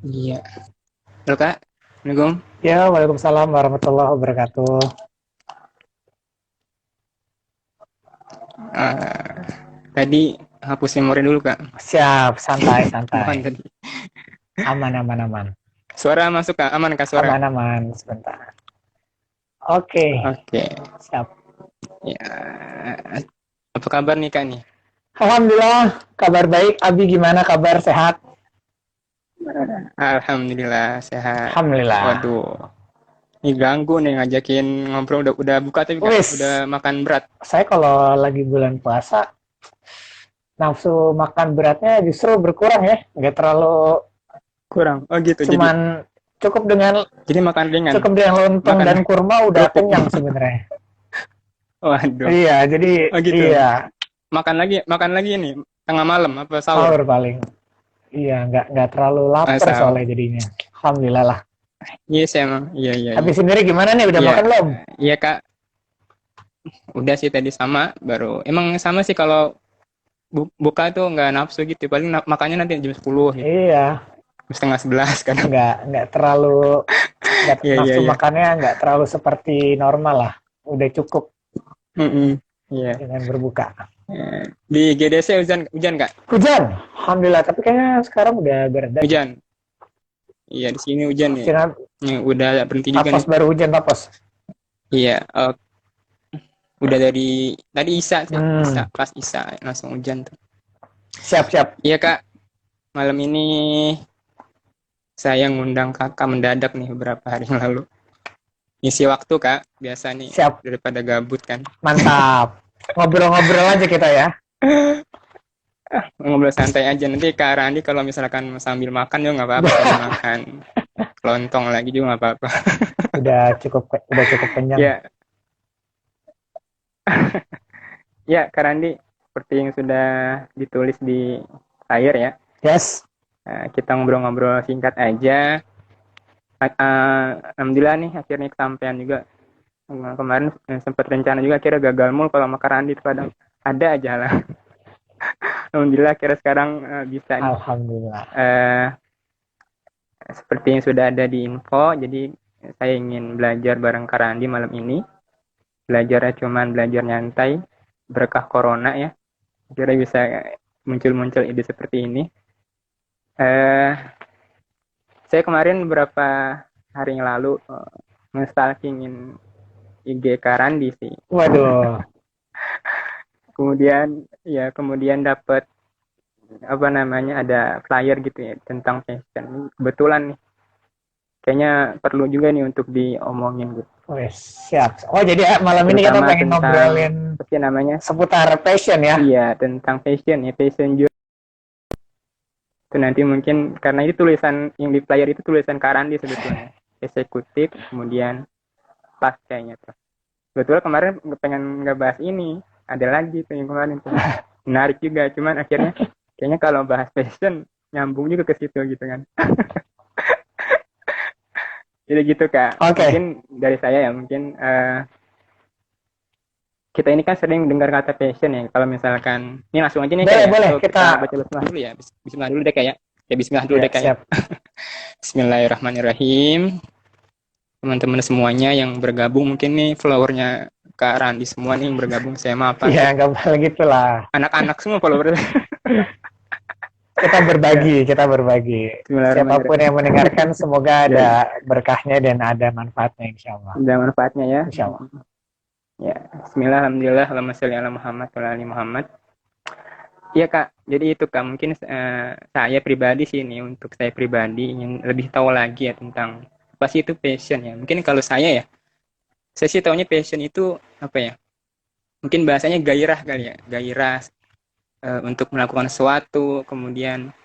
Iya. Halo Kak, Assalamualaikum. Ya, Waalaikumsalam warahmatullahi wabarakatuh. Eh, Tadi hapus memori dulu Kak. Siap, santai, santai. Mohon tadi. Aman, aman, aman. Suara masuk Kak, aman Kak suara. Aman, aman, sebentar. Oke, Oke. siap. Ya, apa kabar nih Kak nih? Alhamdulillah, kabar baik. Abi gimana kabar? Sehat? Alhamdulillah sehat. Alhamdulillah. Waduh, ini ganggu nih ngajakin ngobrol udah buka tapi Kak, udah Wis, makan berat. saya kalau lagi bulan puasa, nafsu makan beratnya justru berkurang ya. Nggak terlalu, Kurang. Oh gitu. Jadi cuman cukup dengan jadi makan ringan. cukup dengan lontong Makan dan kurma udah kerupuk. kenyang sebenarnya. Waduh. Iya, jadi Oh gitu. iya, Makan lagi ini tengah malam apa sahur? sahur paling. Iya, nggak terlalu lapar Sahur. soalnya jadinya. Alhamdulillah lah. Yes emang. Iya iya iya. Habis sendiri gimana nih? Udah Iya, makan belum? iya Kak. Udah sih tadi sama, baru. Emang sama sih kalau buka tuh nggak nafsu gitu. Paling makannya nanti jam 10 gitu. Iya, Jam setengah 11 kadang. nggak terlalu nggak Iya, iya, nafsu iya. makannya nggak terlalu seperti normal lah. Udah cukup Mm-mm. Iya. dengan berbuka. Di GDC hujan, hujan Kak? Hujan, alhamdulillah. Tapi kayaknya sekarang udah bereda deh. Hujan. Iya, di sini hujan nih. Kira Nih, udah berhenti juga Tapos nih. baru hujan Tapos. Iya, udah dari tadi Isa sih. Hmm, Isa, pas Isa langsung hujan tuh. siap-siap, Iya Kak, malam ini saya ngundang kakak mendadak nih beberapa hari yang lalu. Ngisi waktu Kak, biasa nih siap, daripada gabut kan. mantap. Ngobrol-ngobrol aja kita ya. Ngobrol santai aja. Nanti Kak Randi kalau misalkan sambil makan juga nggak apa-apa. Sambil makan lontong lagi juga nggak apa-apa. Udah cukup kenyang. Ya, ya Kak Randi, seperti yang sudah ditulis di layar ya. Yes. Kita ngobrol-ngobrol singkat aja. Alhamdulillah nih akhirnya kesampaian juga. Kemarin sempat rencana juga akhirnya gagal mulu kalau sama Kak Randi itu kadang ada aja lah. Alhamdulillah akhirnya sekarang bisa nih. Alhamdulillah. Seperti yang sudah ada di info, jadi saya ingin belajar bareng Kak Randi malam ini. Belajarnya cuman belajar nyantai, berkah corona ya. Kira bisa muncul-muncul ide seperti ini. Saya kemarin beberapa hari yang lalu nge-stalkingin IG Kak Randi sih. Waduh. Kemudian dapat apa namanya ada flyer gitu ya tentang fashion. Kebetulan nih kayaknya perlu juga nih untuk diomongin gitu. Wes, siap. Oh, jadi malam ini kita Terutama pengen tentang ngobrolin apa sih namanya? seputar passion ya. Iya, tentang fashion ya, fashion juga. Itu nanti mungkin karena itu tulisan yang di flyer itu tulisan Kak Randi sebetulnya. Eksekutif, kemudian pas kayaknya tuh. Betul kemarin pengen ngebahas ini, ada lagi tuh yang kemarin tuh. Menarik juga, cuman akhirnya kayaknya kalau bahas fashion nyambung juga ke situ gitu kan. Jadi gitu Kak. Oke. Mungkin dari saya ya, mungkin kita ini kan sering dengar kata passion ya. Kalau misalkan ini langsung aja nih Boleh, kayak boleh. kita baca bismillah dulu ya. Bismillah dulu deh kayak. Ya bismillah dulu Ya, deh kayak. siap. Bismillahirrahmanirrahim. Teman-teman semuanya yang bergabung mungkin nih followernya Kak Randi semua nih yang bergabung saya mah apa? Iya, nggak boleh gitulah. Anak-anak semua followernya. Kita berbagi. Siapapun yang mendengarkan, semoga ada berkahnya dan ada manfaatnya, insya Allah. Ada manfaatnya ya. Insya Allah. Ya, Bismillah, Alhamdulillah, Allahumma sholli ala Muhammad wa ali Muhammad. Iya Kak, jadi itu Kak mungkin saya pribadi sih ini untuk saya pribadi ingin lebih tahu lagi ya tentang apa sih itu passion ya. Mungkin kalau saya sih taunya passion itu apa ya? Mungkin bahasanya gairah kali ya, gairah untuk melakukan sesuatu, kemudian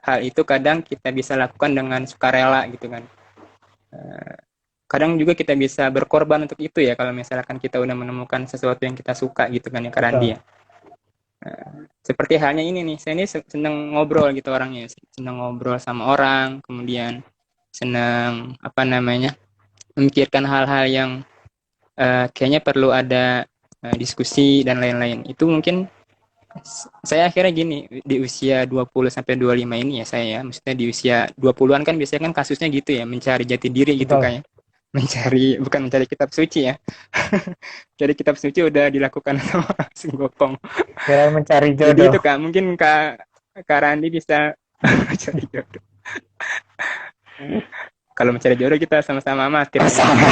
hal itu kadang kita bisa lakukan dengan sukarela gitu kan. Kadang juga kita bisa berkorban untuk itu ya kalau misalkan kita udah menemukan sesuatu yang kita suka gitu kan ya Kak Randi ya. Seperti halnya ini nih, saya ini senang ngobrol gitu orangnya, senang ngobrol sama orang, kemudian senang apa namanya memikirkan hal-hal yang kayaknya perlu ada diskusi dan lain-lain. Itu mungkin Saya akhirnya gini, di usia 20 sampai 25 ini ya saya ya, maksudnya di usia 20-an kan biasanya kan kasusnya gitu ya, mencari jati diri gitu Betul. kayak. Mencari, bukan mencari kitab suci ya. Cari kitab suci udah dilakukan sama Sung Gopong. Kira mencari Jadi jodoh. itu Kak, mungkin Kak Randi bisa mencari jodoh. Kalau mencari jodoh kita sama-sama amatir ya. Bersama.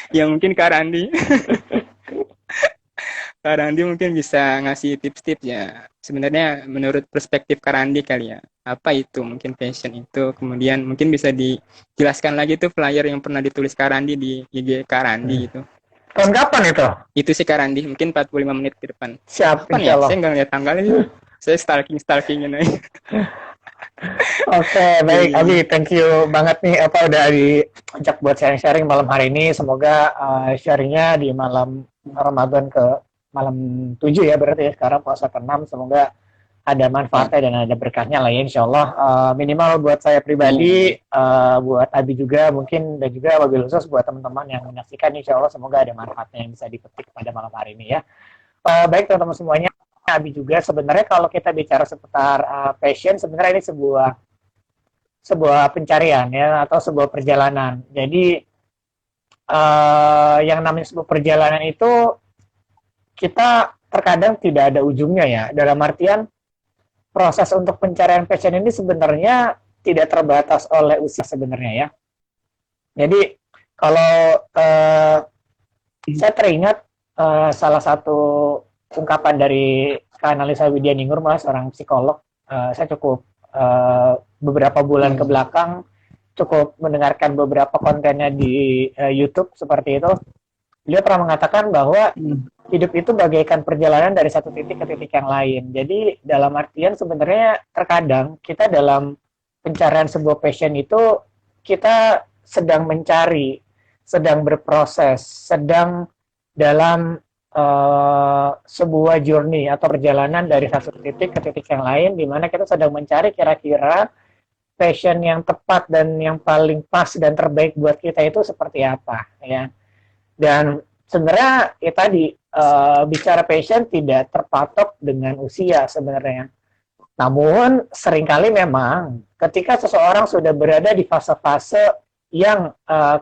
Ya mungkin Kak Randi mungkin bisa ngasih tips-tips ya. Sebenarnya menurut perspektif Kak Randi kali ya. Apa itu mungkin passion itu. Kemudian mungkin bisa dijelaskan lagi tuh flyer yang pernah ditulis Kak Randi di IG Kak Randi gitu. Tahun kapan itu? Itu sih Kak Randi, mungkin 45 menit ke depan. Siap, Kapan insya ya? Allah. Saya nggak lihat tanggalnya sih. Saya stalking-stalkingin aja. Oke, Iya, baik iya, Abi, iya. thank you banget nih apa udah diajak buat sharing-sharing malam hari ini. Semoga sharingnya di malam Ramadan ke malam 7 ya berarti ya sekarang puasa ke-6. Semoga ada Ya, manfaatnya dan ada berkahnya lah ya insya Allah. Minimal buat saya amin, pribadi, amin. buat Abi juga mungkin dan juga wabil khusus buat teman-teman yang menyaksikan insya Allah semoga ada manfaatnya yang bisa dipetik pada malam hari ini ya. Baik teman-teman semuanya, Abi juga sebenarnya kalau kita bicara seputar passion sebenarnya ini sebuah sebuah pencarian ya atau sebuah perjalanan. Jadi yang namanya sebuah perjalanan itu kita terkadang tidak ada ujungnya ya. Dalam artian proses untuk pencarian passion ini sebenarnya tidak terbatas oleh usia sebenarnya ya. Jadi kalau saya teringat salah satu ungkapan dari Analisa Widya Ningrum, seorang psikolog. Saya cukup beberapa bulan ke belakang cukup mendengarkan beberapa kontennya di YouTube seperti itu. Beliau pernah mengatakan bahwa hidup itu bagaikan perjalanan dari satu titik ke titik yang lain. Jadi dalam artian sebenarnya terkadang kita dalam pencarian sebuah passion itu kita sedang mencari, sedang berproses, sedang dalam sebuah journey atau perjalanan dari satu titik ke titik yang lain, di mana kita sedang mencari kira-kira passion yang tepat dan yang paling pas dan terbaik buat kita itu seperti apa ya. Dan sebenarnya ya tadi bicara passion tidak terpatok dengan usia sebenarnya. Namun seringkali memang ketika seseorang sudah berada di fase-fase yang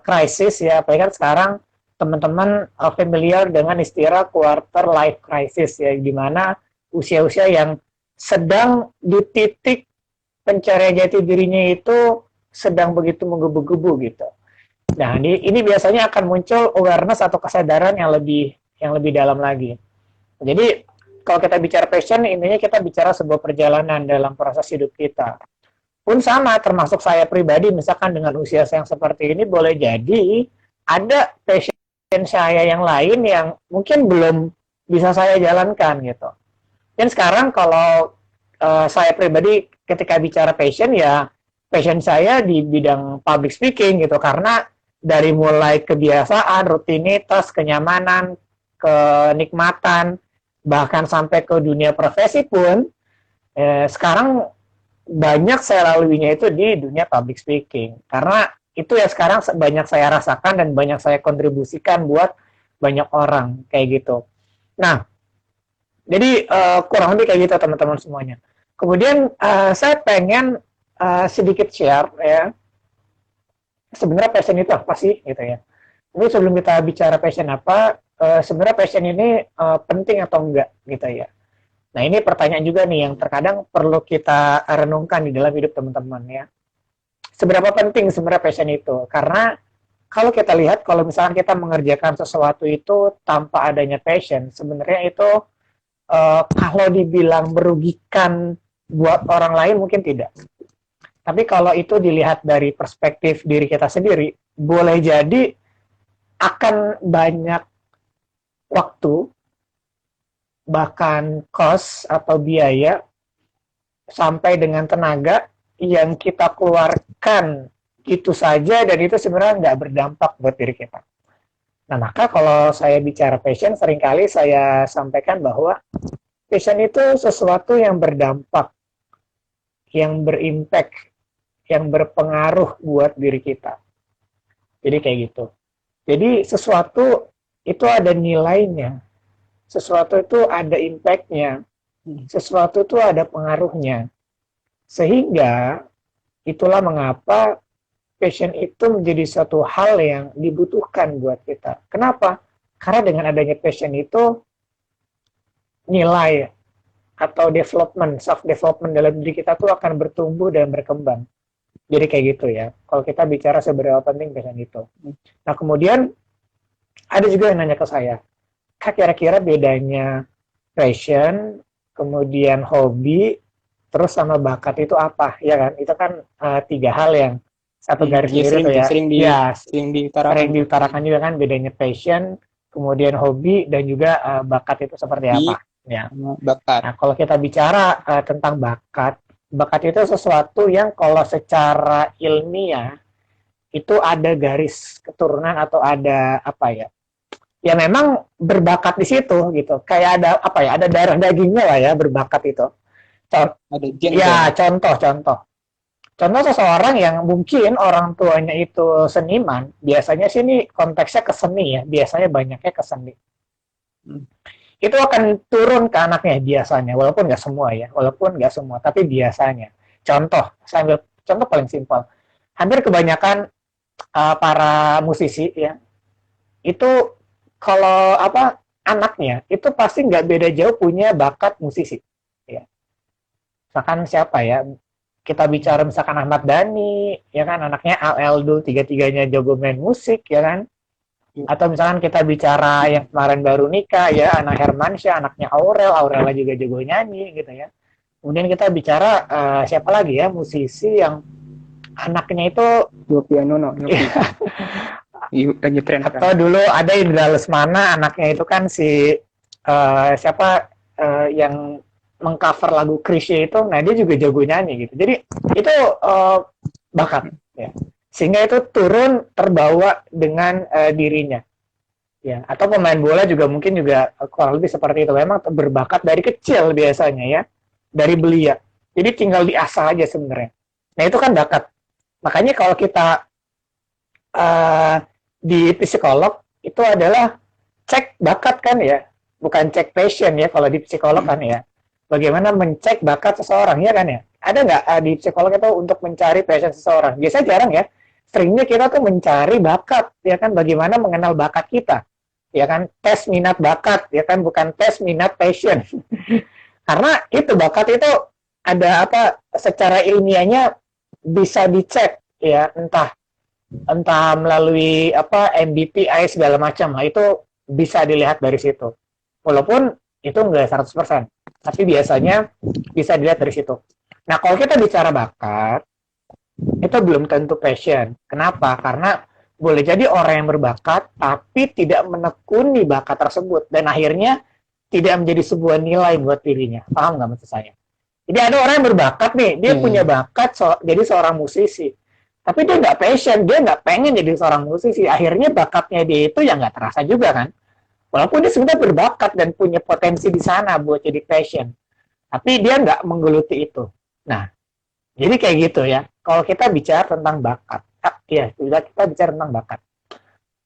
krisis ya, apalagi kan sekarang teman-teman familiar dengan istilah quarter life crisis ya, di mana usia-usia yang sedang di titik pencarian jati dirinya itu sedang begitu menggebu-gebu gitu. Nah, ini biasanya akan muncul awareness atau kesadaran yang lebih dalam lagi. Jadi, kalau kita bicara passion, intinya kita bicara sebuah perjalanan dalam proses hidup kita. Pun sama, termasuk saya pribadi, misalkan dengan usia yang seperti ini, boleh jadi ada passion saya yang lain yang mungkin belum bisa saya jalankan gitu. Dan sekarang kalau saya pribadi ketika bicara passion ya passion saya di bidang public speaking gitu karena dari mulai kebiasaan, rutinitas, kenyamanan, kenikmatan, bahkan sampai ke dunia profesi pun sekarang banyak saya laluinya itu di dunia public speaking karena itu ya sekarang banyak saya rasakan dan banyak saya kontribusikan buat banyak orang kayak gitu. Nah, jadi kurang lebih kayak gitu teman-teman semuanya. Kemudian saya pengen sedikit share ya sebenarnya passion itu apa sih gitu ya. Ini sebelum kita bicara passion apa, sebenarnya passion ini penting atau enggak gitu ya. Nah ini pertanyaan juga nih yang terkadang perlu kita renungkan di dalam hidup teman-teman ya. Seberapa penting sebenarnya passion itu? Karena kalau kita lihat, kalau misalkan kita mengerjakan sesuatu itu tanpa adanya passion, sebenarnya itu kalau dibilang merugikan buat orang lain mungkin tidak. Tapi kalau itu dilihat dari perspektif diri kita sendiri, boleh jadi akan banyak waktu, bahkan cost atau biaya, sampai dengan tenaga yang kita keluarkan itu saja dan itu sebenarnya nggak berdampak buat diri kita. Nah, maka kalau saya bicara passion, seringkali saya sampaikan bahwa passion itu sesuatu yang berdampak, yang berimpact, yang berpengaruh buat diri kita. Jadi kayak gitu. Jadi sesuatu itu ada nilainya. sesuatu itu ada impact-nya, sesuatu itu ada pengaruhnya. Sehingga itulah mengapa passion itu menjadi suatu hal yang dibutuhkan buat kita. Kenapa? Karena dengan adanya passion itu, nilai atau development, self development dalam diri kita tuh akan bertumbuh dan berkembang. Jadi kayak gitu ya. Kalau kita bicara seberapa penting passion itu. Nah kemudian ada juga yang nanya ke saya, Kak, kira-kira bedanya passion, kemudian hobi, terus sama bakat itu apa? Ya kan? Itu kan tiga hal yang satu garis Ya, biru tuh ya. sering diutarakan. Sering diutarakan juga kan bedanya passion, kemudian hobi, dan juga bakat itu seperti apa. Ya. Bakat. Nah, kalau kita bicara tentang bakat, bakat itu sesuatu yang kalau secara ilmiah itu ada garis keturunan atau ada apa ya? Ya memang berbakat di situ gitu. Kayak ada apa ya? Ada darah dagingnya lah ya berbakat itu. Ada gen. Ya, contoh. Contoh seseorang yang mungkin orang tuanya itu seniman, biasanya sih ini konteksnya ke seni ya, biasanya banyaknya ke seni. Itu akan turun ke anaknya biasanya, walaupun nggak semua, tapi biasanya. Contoh, saya ambil contoh paling simpel. Hampir kebanyakan para musisi ya, itu kalau anaknya itu pasti nggak beda jauh punya bakat musisi. Ya. Misalkan siapa ya? Kita bicara misalkan Ahmad Dhani, ya kan anaknya Al Eldul, tiga-tiganya jago main musik, ya kan? Atau misalkan kita bicara yang kemarin baru nikah ya, anak Hermansyah, anaknya Aurel juga jago nyanyi gitu ya. Kemudian kita bicara siapa lagi ya musisi yang anaknya itu Yovie Anono. Lagi tren. Atau dulu ada Indra Lesmana, anaknya itu kan si siapa yang mengcover lagu Chrisye itu, nah dia juga jago nyanyi gitu. Jadi itu bakat ya. Sehingga itu turun terbawa dengan dirinya. Ya, atau pemain bola juga mungkin juga kurang lebih seperti itu. Memang berbakat dari kecil biasanya ya, dari belia. Jadi tinggal diasah aja sebenarnya. Nah itu kan bakat. Makanya kalau kita di psikolog itu adalah cek bakat kan ya, bukan cek passion ya kalau di psikolog kan ya. Bagaimana mencek bakat seseorang ya kan ya? Ada nggak di psikolog itu untuk mencari passion seseorang? Biasanya jarang ya. Seringnya kita tuh mencari bakat ya kan, bagaimana mengenal bakat kita ya kan, tes minat bakat ya kan, bukan tes minat passion. Karena itu bakat itu ada apa secara ilmiahnya bisa dicek ya, entah melalui MBTI segala macam lah, itu bisa dilihat dari situ. Walaupun itu enggak 100%, tapi biasanya bisa dilihat dari situ. Nah, kalau kita bicara bakat, itu belum tentu passion. Kenapa? Karena boleh jadi orang yang berbakat, tapi tidak menekuni bakat tersebut, dan akhirnya tidak menjadi sebuah nilai buat dirinya. Paham nggak maksud saya? Jadi ada orang yang berbakat nih, dia punya bakat jadi seorang musisi, tapi dia nggak passion, dia nggak pengen jadi seorang musisi. Akhirnya bakatnya dia itu ya nggak terasa juga kan. Walaupun dia sebenarnya berbakat dan punya potensi di sana buat jadi passion, tapi dia nggak menggeluti itu. Nah, jadi kayak gitu ya. Kalau kita bicara tentang bakat, ya sudah kita bicara tentang bakat.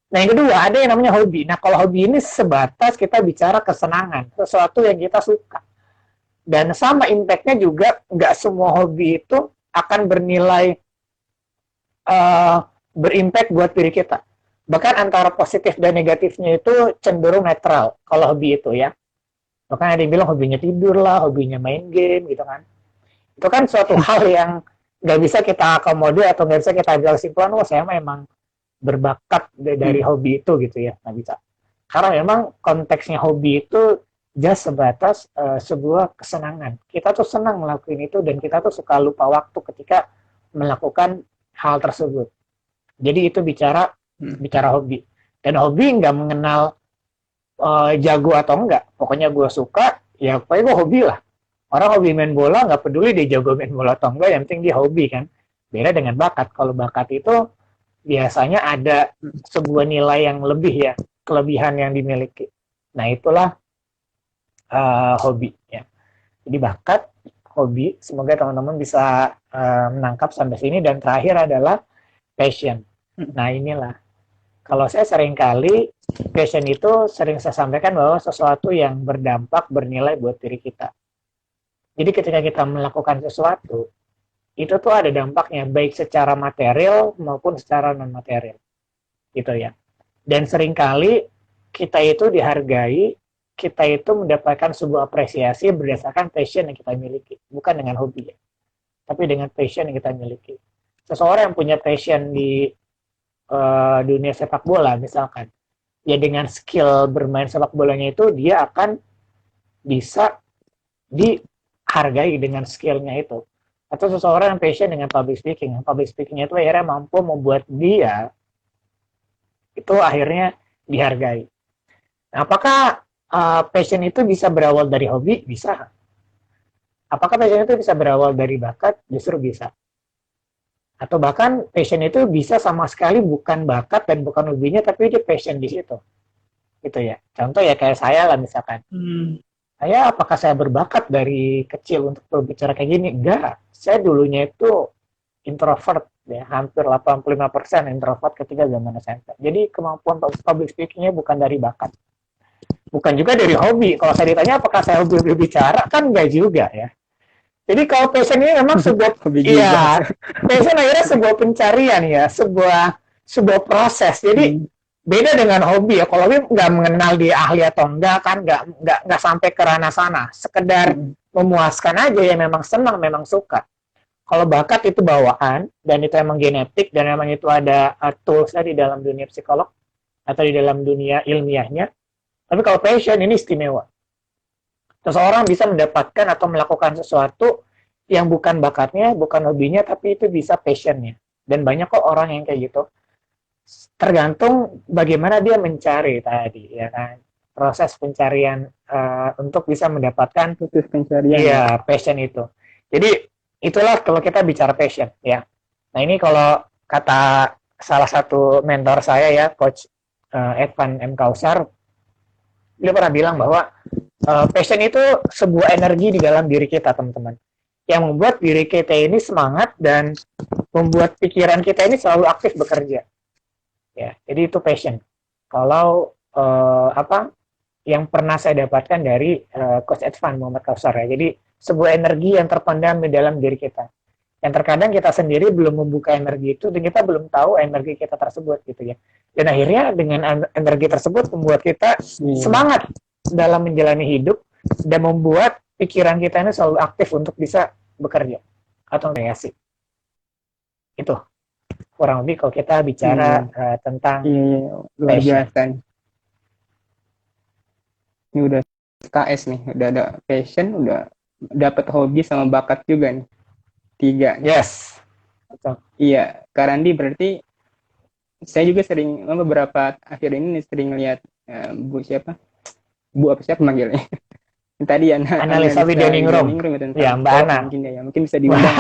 Nah, yang kedua ada yang namanya hobi. Nah, kalau hobi ini sebatas kita bicara kesenangan, sesuatu yang kita suka. Dan sama impact-nya juga, nggak semua hobi itu akan bernilai berimpact buat diri kita. Bahkan antara positif dan negatifnya itu cenderung netral kalau hobi itu ya. Bahkan ada yang bilang hobinya tidur lah, hobinya main game gitu kan. Itu kan suatu hal yang nggak bisa kita akomodir atau nggak bisa kita ambil kesimpulan, oh saya memang berbakat dari hobi itu gitu ya, nggak bisa. Karena memang konteksnya hobi itu just sebatas sebuah kesenangan. Kita tuh senang melakukan itu dan kita tuh suka lupa waktu ketika melakukan hal tersebut. Jadi itu bicara hobi. Dan hobi nggak mengenal jago atau enggak. Pokoknya gue suka, ya pokoknya gue hobi lah. Orang hobi main bola nggak peduli dia jago main bola atau enggak, yang penting dia hobi kan. Beda dengan bakat. Kalau bakat itu biasanya ada sebuah nilai yang lebih ya, kelebihan yang dimiliki. Nah itulah hobi ya. Jadi bakat, hobi, semoga teman-teman bisa menangkap sampai sini. Dan terakhir adalah passion. Nah inilah Kalau saya sering kali, passion itu sering saya sampaikan bahwa sesuatu yang berdampak, bernilai buat diri kita. Jadi ketika kita melakukan sesuatu, itu tuh ada dampaknya, baik secara material maupun secara non-material. Gitu ya. Dan seringkali kita itu dihargai, kita itu mendapatkan sebuah apresiasi berdasarkan passion yang kita miliki. Bukan dengan hobi ya, tapi dengan passion yang kita miliki. Seseorang yang punya passion di dunia sepak bola misalkan, ya dengan skill bermain sepak bolanya itu dia akan bisa dihargai dengan skillnya itu. Atau seseorang yang passion dengan public speakingnya itu akhirnya mampu membuat dia itu akhirnya dihargai. Nah, apakah passion itu bisa berawal dari hobi? Bisa. Apakah passion itu bisa berawal dari bakat? Justru bisa. Atau bahkan passion itu bisa sama sekali bukan bakat dan bukan hobinya, tapi dia passion di situ. Gitu ya. Contoh ya kayak saya lah misalkan. Apakah saya berbakat dari kecil untuk berbicara kayak gini? Enggak. Saya dulunya itu introvert ya, hampir 85% introvert ketika zaman SMP. Jadi kemampuan public speakingnya bukan dari bakat. Bukan juga dari hobi. Kalau saya ditanya apakah saya hobi berbicara, kan enggak juga ya. Jadi kalau passion ini memang sebuah passion akhirnya sebuah pencarian ya, sebuah proses. Jadi beda dengan hobi ya. Kalau hobi nggak mengenal dia ahli atau enggak kan, nggak sampai ke ranah sana. Sekedar memuaskan aja ya, memang senang, memang suka. Kalau bakat itu bawaan dan itu emang genetik dan emang itu ada toolsnya di dalam dunia psikolog atau di dalam dunia ilmiahnya. Tapi kalau passion ini istimewa. Seseorang bisa mendapatkan atau melakukan sesuatu yang bukan bakatnya, bukan hobinya, tapi itu bisa passionnya. Dan banyak kok orang yang kayak gitu. Tergantung bagaimana dia mencari tadi, ya kan. Proses pencarian untuk bisa mendapatkan passion itu. Jadi itulah kalau kita bicara passion, ya. Nah ini kalau kata salah satu mentor saya ya, Coach Evan M. Kausar, dia pernah bilang bahwa passion itu sebuah energi di dalam diri kita, teman-teman, yang membuat diri kita ini semangat dan membuat pikiran kita ini selalu aktif bekerja. Ya, jadi itu passion. Kalau yang pernah saya dapatkan dari Coach Evan Muhammad Kausar ya. Jadi sebuah energi yang terpendam di dalam diri kita. Yang terkadang kita sendiri belum membuka energi itu dan kita belum tahu energi kita tersebut gitu ya. Dan akhirnya dengan energi tersebut membuat kita semangat dalam menjalani hidup dan membuat pikiran kita ini selalu aktif untuk bisa bekerja atau kreasi. Itu kurang lebih kalau kita bicara tentang luar biasa. Ini udah KS nih, udah ada passion, udah dapat hobi sama bakat juga nih. 3. Yes. Betul. Iya, Kak Randi berarti saya juga sering beberapa akhir ini sering lihat Bu siapa manggilnya? Tadi Analisa Widoningrum. Ya, Mbak Ana. Mungkin bisa diundang.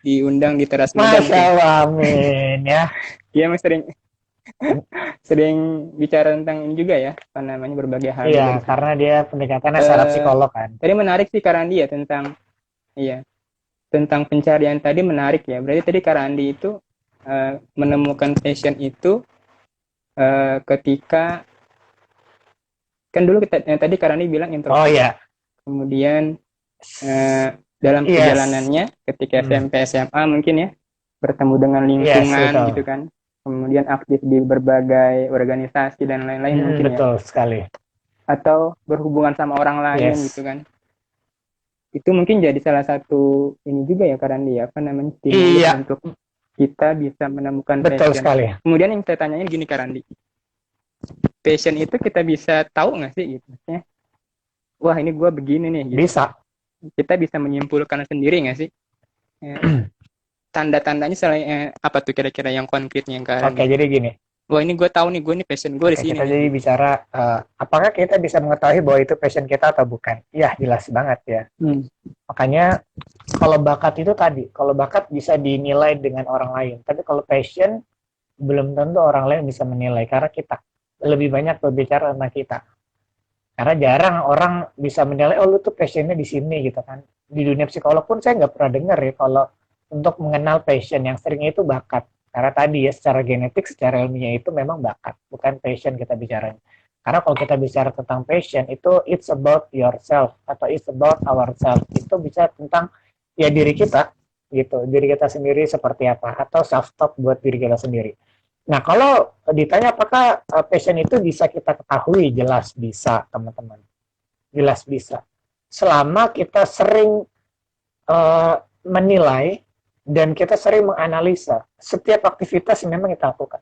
Diundang di teras medan. Masya Allah, amin ya. Dia sering bicara tentang ini juga ya, apa namanya, berbagai hal. Iya, karena dia pendekatannya secara psikolog kan. Tadi menarik sih Kak Randi ya tentang pencarian tadi, menarik ya. Berarti tadi Kak Randi itu menemukan passion itu ketika kan dulu tadi Kak Randi bilang introvert. Oh iya. Kemudian dalam perjalanannya ketika SMP SMA mungkin ya bertemu dengan lingkungan gitu kan. Kemudian aktif di berbagai organisasi dan lain-lain mungkin betul sekali. Atau berhubungan sama orang lain gitu kan. Itu mungkin jadi salah satu ini juga ya Kak Randi, apa namanya, untuk kita bisa menemukan passion. Betul sekali. Kemudian yang saya tanyain gini Kak Randi, passion itu kita bisa tahu nggak sih gitu? Wah ini gue begini nih. Gitu. Bisa. Kita bisa menyimpulkan sendiri nggak sih? Tanda-tandanya selain apa tuh kira-kira yang konkretnya yang Kak Randi? Oke, jadi gini. Wah ini gue tahu nih, gue nih passion gue di sini. Kita jadi bicara apakah kita bisa mengetahui bahwa itu passion kita atau bukan? Ya jelas banget ya. Makanya kalau bakat itu tadi, kalau bakat bisa dinilai dengan orang lain, tapi kalau passion belum tentu orang lain bisa menilai karena kita lebih banyak berbicara tentang kita. Karena jarang orang bisa menilai, oh lu tuh passionnya di sini gitu kan. Di dunia psikolog pun saya nggak pernah dengar ya kalau untuk mengenal passion, yang seringnya itu bakat. Karena tadi ya secara genetik, secara ilmiah itu memang bakat, bukan passion kita bicaranya. Karena kalau kita bicara tentang passion itu it's about yourself atau it's about ourselves. Itu bisa tentang ya diri kita gitu, diri kita sendiri seperti apa atau self talk buat diri kita sendiri. Nah, kalau ditanya apakah passion itu bisa kita ketahui, jelas bisa, teman-teman. Jelas bisa. Selama kita sering menilai dan kita sering menganalisa setiap aktivitas yang memang kita lakukan.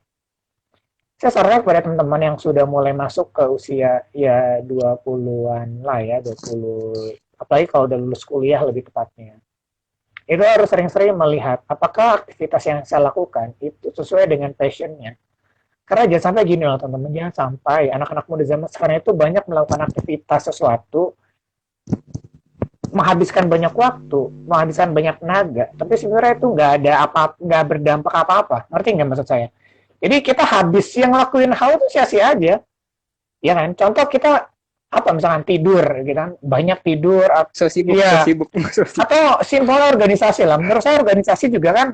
Saya sarankan kepada teman-teman yang sudah mulai masuk ke usia ya 20-an lah ya, 20, apalagi kalau udah lulus kuliah lebih tepatnya. Itu harus sering-sering melihat apakah aktivitas yang saya lakukan itu sesuai dengan passionnya. Karena jangan sampai gini loh teman-teman, jangan sampai anak-anak muda zaman sekarang itu banyak melakukan aktivitas sesuatu, menghabiskan banyak waktu, menghabiskan banyak tenaga, tapi sebenarnya itu nggak berdampak apa-apa. Ngerti nggak maksud saya? Jadi kita habis yang ngelakuin hal itu sia-sia aja, ya kan? Contoh kita apa misalkan tidur, gitu kan? Banyak tidur, So sibuk, ya, so sibuk. atau simpelnya organisasi lah. Menurut saya organisasi juga kan,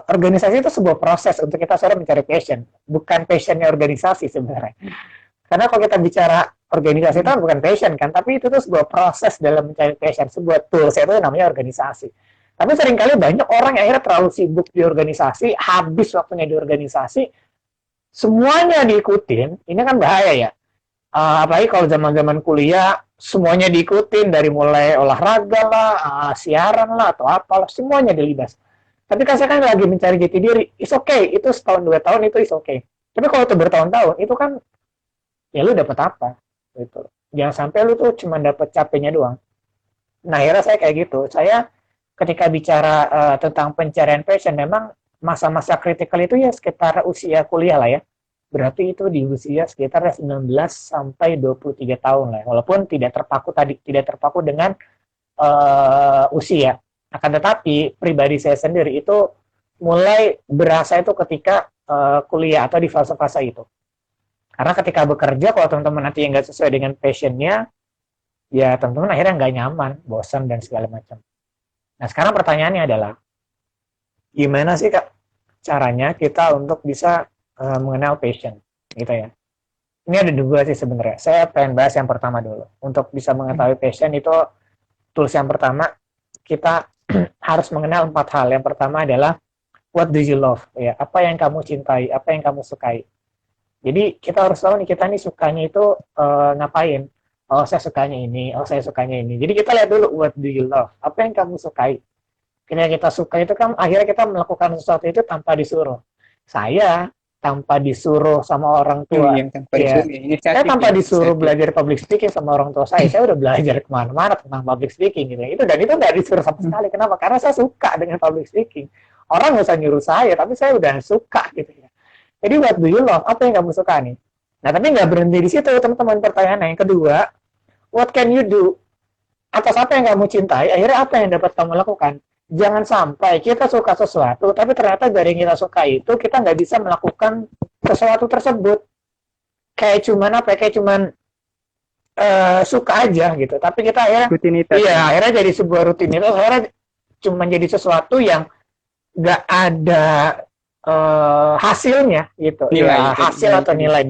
organisasi itu sebuah proses untuk kita sekarang mencari passion, bukan passionnya organisasi sebenarnya. Karena kalau kita bicara organisasi itu bukan passion kan, tapi itu tuh sebuah proses dalam mencari passion, sebuah tools itu namanya organisasi. Tapi seringkali banyak orang yang akhirnya terlalu sibuk di organisasi, habis waktunya di organisasi, semuanya diikutin, ini kan bahaya ya. Apalagi kalau zaman-zaman kuliah, semuanya diikutin, dari mulai olahraga lah, siaran lah, atau apalah, semuanya dilibas. Tapi kan saya kan lagi mencari jati diri, it's okay, itu setahun 2 tahun itu it's okay. Tapi kalau itu bertahun-tahun, itu kan, ya lu dapat apa? Gitu. Jangan sampai lu tuh cuma dapat capeknya doang. Nah akhirnya saya kayak gitu, saya ketika bicara tentang pencarian passion, memang masa-masa kritikal itu ya sekitar usia kuliah lah ya. Berarti itu di usia sekitar 19 sampai 23 tahun lah. Walaupun tidak terpaku dengan usia. Akan tetapi pribadi saya sendiri itu mulai berasa itu ketika kuliah atau di fase-fase itu. Karena ketika bekerja, kalau teman-teman nanti nggak sesuai dengan passionnya, ya teman-teman akhirnya nggak nyaman, bosan dan segala macam. Nah, sekarang pertanyaannya adalah, gimana sih Kak caranya kita untuk bisa mengenal passion, gitu ya? Ini ada dua sih sebenarnya. Saya pengen bahas yang pertama dulu. Untuk bisa mengetahui passion itu, tools yang pertama, kita harus mengenal 4 hal. Yang pertama adalah, what do you love? Ya, apa yang kamu cintai, apa yang kamu sukai. Jadi, kita harus tahu nih, kita nih sukanya itu ngapain. Oh, saya sukanya ini. Oh, saya sukanya ini. Jadi kita lihat dulu, what do you love? Apa yang kamu sukai? Ketika kita suka itu kan, akhirnya kita melakukan sesuatu itu tanpa disuruh. Saya tanpa disuruh sama orang tua. Saya tanpa disuruh belajar public speaking sama orang tua saya udah belajar kemana-mana tentang public speaking gitu. Dan itu nggak disuruh sama sekali. Kenapa? Karena saya suka dengan public speaking. Orang nggak usah nyuruh saya, tapi saya udah suka gitu ya. Jadi what do you love? Apa yang kamu suka nih? Nah, tapi nggak berhenti di situ, teman-teman. Pertanyaan yang kedua, what can you do? Atas apa yang kamu cintai, akhirnya apa yang dapat kamu lakukan? Jangan sampai kita suka sesuatu, tapi ternyata dari yang kita suka itu, kita nggak bisa melakukan sesuatu tersebut. Kayak cuman suka aja gitu. Tapi kita akhirnya, akhirnya jadi sebuah rutinitas, akhirnya cuma jadi sesuatu yang nggak ada hasilnya gitu. Nilai, hasil atau nilai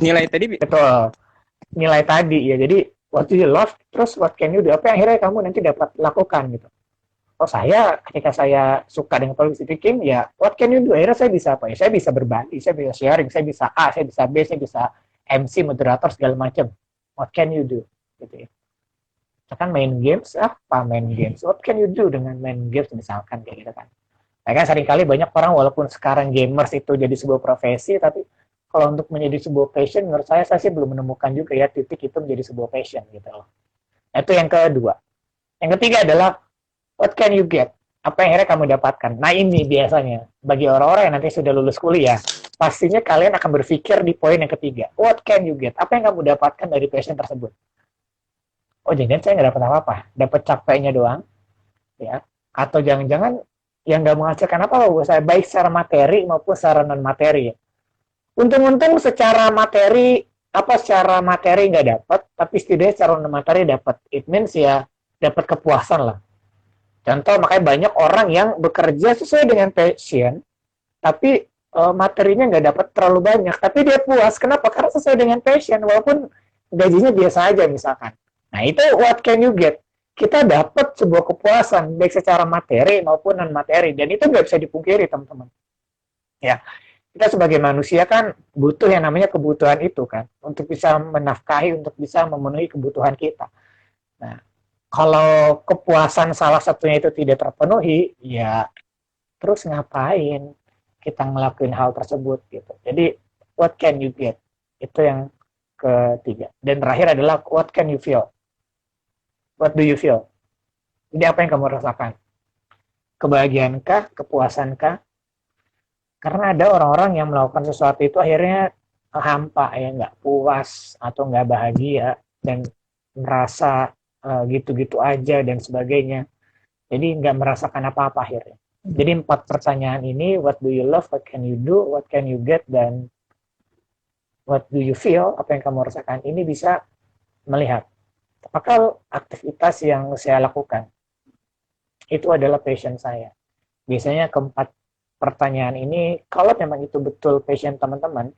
nilai tadi. Betul. Nilai tadi ya. Jadi what do you love, terus what can you do, apa yang akhirnya kamu nanti dapat lakukan gitu. Oh, ketika saya suka dengan public speaking, ya what can you do, akhirnya saya bisa apa ya, saya bisa berbagi, saya bisa sharing, saya bisa A, saya bisa B, saya bisa MC, moderator, segala macam. What can you do gitu ya. Misalkan main games, main games, what can you do dengan main games misalkan kayak gitu kan. Nah, kan seringkali banyak orang walaupun sekarang gamers itu jadi sebuah profesi, tapi kalau untuk menjadi sebuah passion, menurut saya sih belum menemukan juga ya titik itu menjadi sebuah passion gitu loh. Itu yang kedua. Yang ketiga adalah what can you get? Apa yang akhirnya kamu dapatkan? Nah, ini biasanya bagi orang-orang yang nanti sudah lulus kuliah, pastinya kalian akan berpikir di poin yang ketiga. What can you get? Apa yang kamu dapatkan dari passion tersebut? Oh, jangan saya nggak dapat apa-apa, dapat capeknya doang, ya? Atau jangan-jangan yang nggak menghasilkan apa-apa buat saya, baik secara materi maupun secara non materi. Ya. Untung-untung secara materi nggak dapat, tapi setidaknya secara non materi dapat. It means ya dapat kepuasan lah. Contoh, makanya banyak orang yang bekerja sesuai dengan passion, tapi materinya nggak dapat terlalu banyak, tapi dia puas. Kenapa? Karena sesuai dengan passion, walaupun gajinya biasa aja misalkan. Nah itu what can you get? Kita dapat sebuah kepuasan baik secara materi maupun non materi, dan itu nggak bisa dipungkiri teman-teman. Ya, kita sebagai manusia kan butuh yang namanya kebutuhan itu kan, untuk bisa menafkahi, untuk bisa memenuhi kebutuhan kita. Nah, kalau kepuasan salah satunya itu tidak terpenuhi, ya terus ngapain kita ngelakuin hal tersebut gitu. Jadi what can you get? Itu yang ketiga. Dan terakhir adalah what can you feel? What do you feel? Jadi apa yang kamu rasakan? Kebahagiaankah? Kepuasankah? Karena ada orang-orang yang melakukan sesuatu itu akhirnya hampa ya, nggak puas atau nggak bahagia dan merasa gitu-gitu aja dan sebagainya. Jadi nggak merasakan apa-apa akhirnya. Jadi 4 pertanyaan ini, what do you love, what can you do, what can you get, dan what do you feel, apa yang kamu rasakan, ini bisa melihat apakah aktivitas yang saya lakukan itu adalah passion saya. Biasanya keempat pertanyaan ini, kalau memang itu betul passion teman-teman,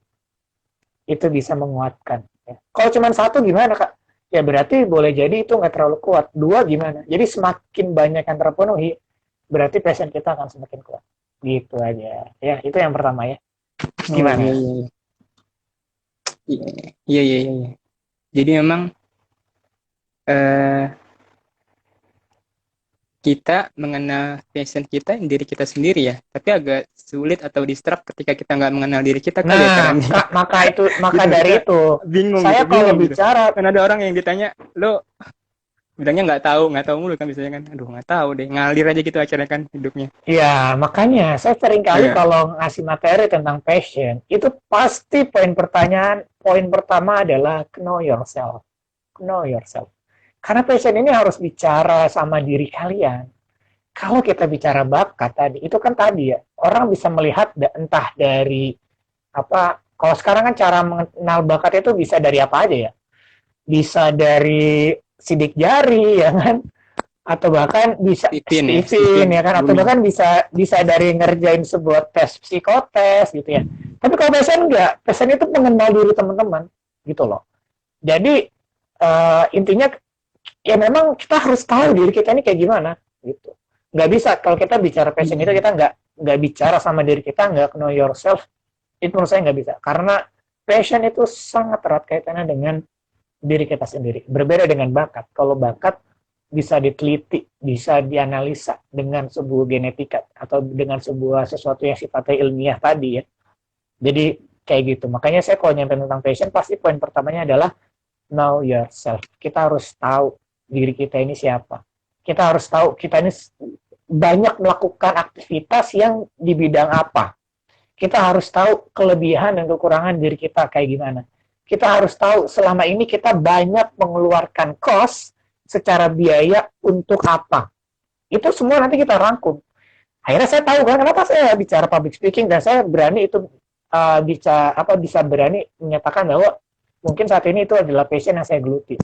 itu bisa menguatkan. Ya. Kalau cuma satu gimana Kak? Ya berarti boleh jadi itu nggak terlalu kuat. 2 gimana? Jadi semakin banyak yang terpenuhi, berarti passion kita akan semakin kuat. Gitu aja. Ya, itu yang pertama ya. Gimana? Iya. Jadi memang kita mengenal passion kita diri kita sendiri ya, tapi agak sulit atau distract ketika kita nggak mengenal diri kita kali ya. Maka gitu, dari itu bingung saya gitu, kalau bicara kan ada orang yang ditanya lo bilangnya nggak tahu mulu kan, biasanya kan aduh nggak tahu deh, ngalir aja gitu acaranya kan hidupnya. Iya, makanya saya sering kali kalau ngasih materi tentang passion itu pasti poin pertama adalah know yourself. Karena passion ini harus bicara sama diri kalian. Kalau kita bicara bakat tadi, itu kan tadi ya, orang bisa melihat entah dari apa, kalau sekarang kan cara mengenal bakat itu bisa dari apa aja ya. Bisa dari sidik jari ya kan, atau bahkan bisa Stephen ya kan, atau bahkan bisa dari ngerjain sebuah tes psikotes gitu ya. Tapi kalau passion enggak, passion itu mengenal diri teman-teman gitu loh. Jadi intinya ya memang kita harus tahu diri kita ini kayak gimana gitu. Nggak bisa kalau kita bicara passion itu kita nggak bicara sama diri kita, nggak know yourself, itu menurut saya nggak bisa, karena passion itu sangat erat kaitannya dengan diri kita sendiri. Berbeda dengan bakat. Kalau bakat bisa diteliti, bisa dianalisa dengan sebuah genetika atau dengan sebuah sesuatu yang sifatnya ilmiah tadi ya. Jadi kayak gitu. Makanya saya kalau nyampe tentang passion, pasti poin pertamanya adalah know yourself. Kita harus tahu diri kita ini siapa. Kita harus tahu kita ini banyak melakukan aktivitas yang di bidang apa. Kita harus tahu kelebihan dan kekurangan diri kita kayak gimana. Kita harus tahu selama ini kita banyak mengeluarkan cost secara biaya untuk apa. Itu semua nanti kita rangkum. Akhirnya saya tahu kan kenapa saya bicara public speaking, dan saya berani itu bisa berani menyatakan bahwa mungkin saat ini itu adalah passion yang saya geluti.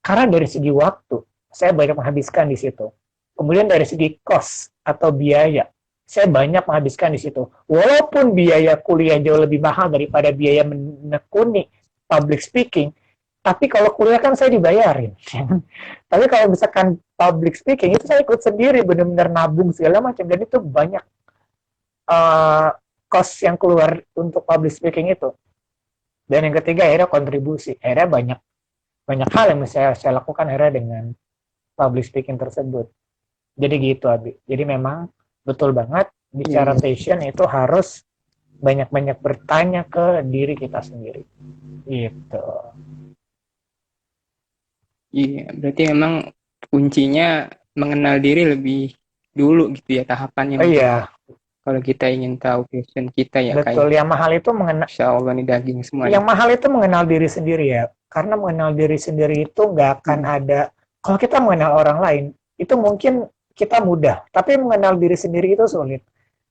Karena dari segi waktu, saya banyak menghabiskan di situ. Kemudian dari segi cost atau biaya, saya banyak menghabiskan di situ. Walaupun biaya kuliah jauh lebih mahal daripada biaya menekuni public speaking, tapi kalau kuliah kan saya dibayarin. Tapi kalau misalkan public speaking, itu saya ikut sendiri, benar-benar nabung segala macam. Dan itu banyak cost yang keluar untuk public speaking itu. Dan yang ketiga akhirnya kontribusi. Akhirnya banyak hal yang saya lakukan akhirnya dengan public speaking tersebut. Jadi gitu Abi. Jadi memang betul banget bicara passion itu harus banyak-banyak bertanya ke diri kita sendiri. Gitu. Iya, berarti memang kuncinya mengenal diri lebih dulu gitu ya tahapannya. Oh iya. Kalau kita ingin tahu passion kita ya. Betul, yang mahal itu mengenal. Insya Allah nih daging semua. Yang mahal itu mengenal diri sendiri ya. Karena mengenal diri sendiri itu nggak akan ada. Kalau kita mengenal orang lain, itu mungkin kita mudah. Tapi mengenal diri sendiri itu sulit.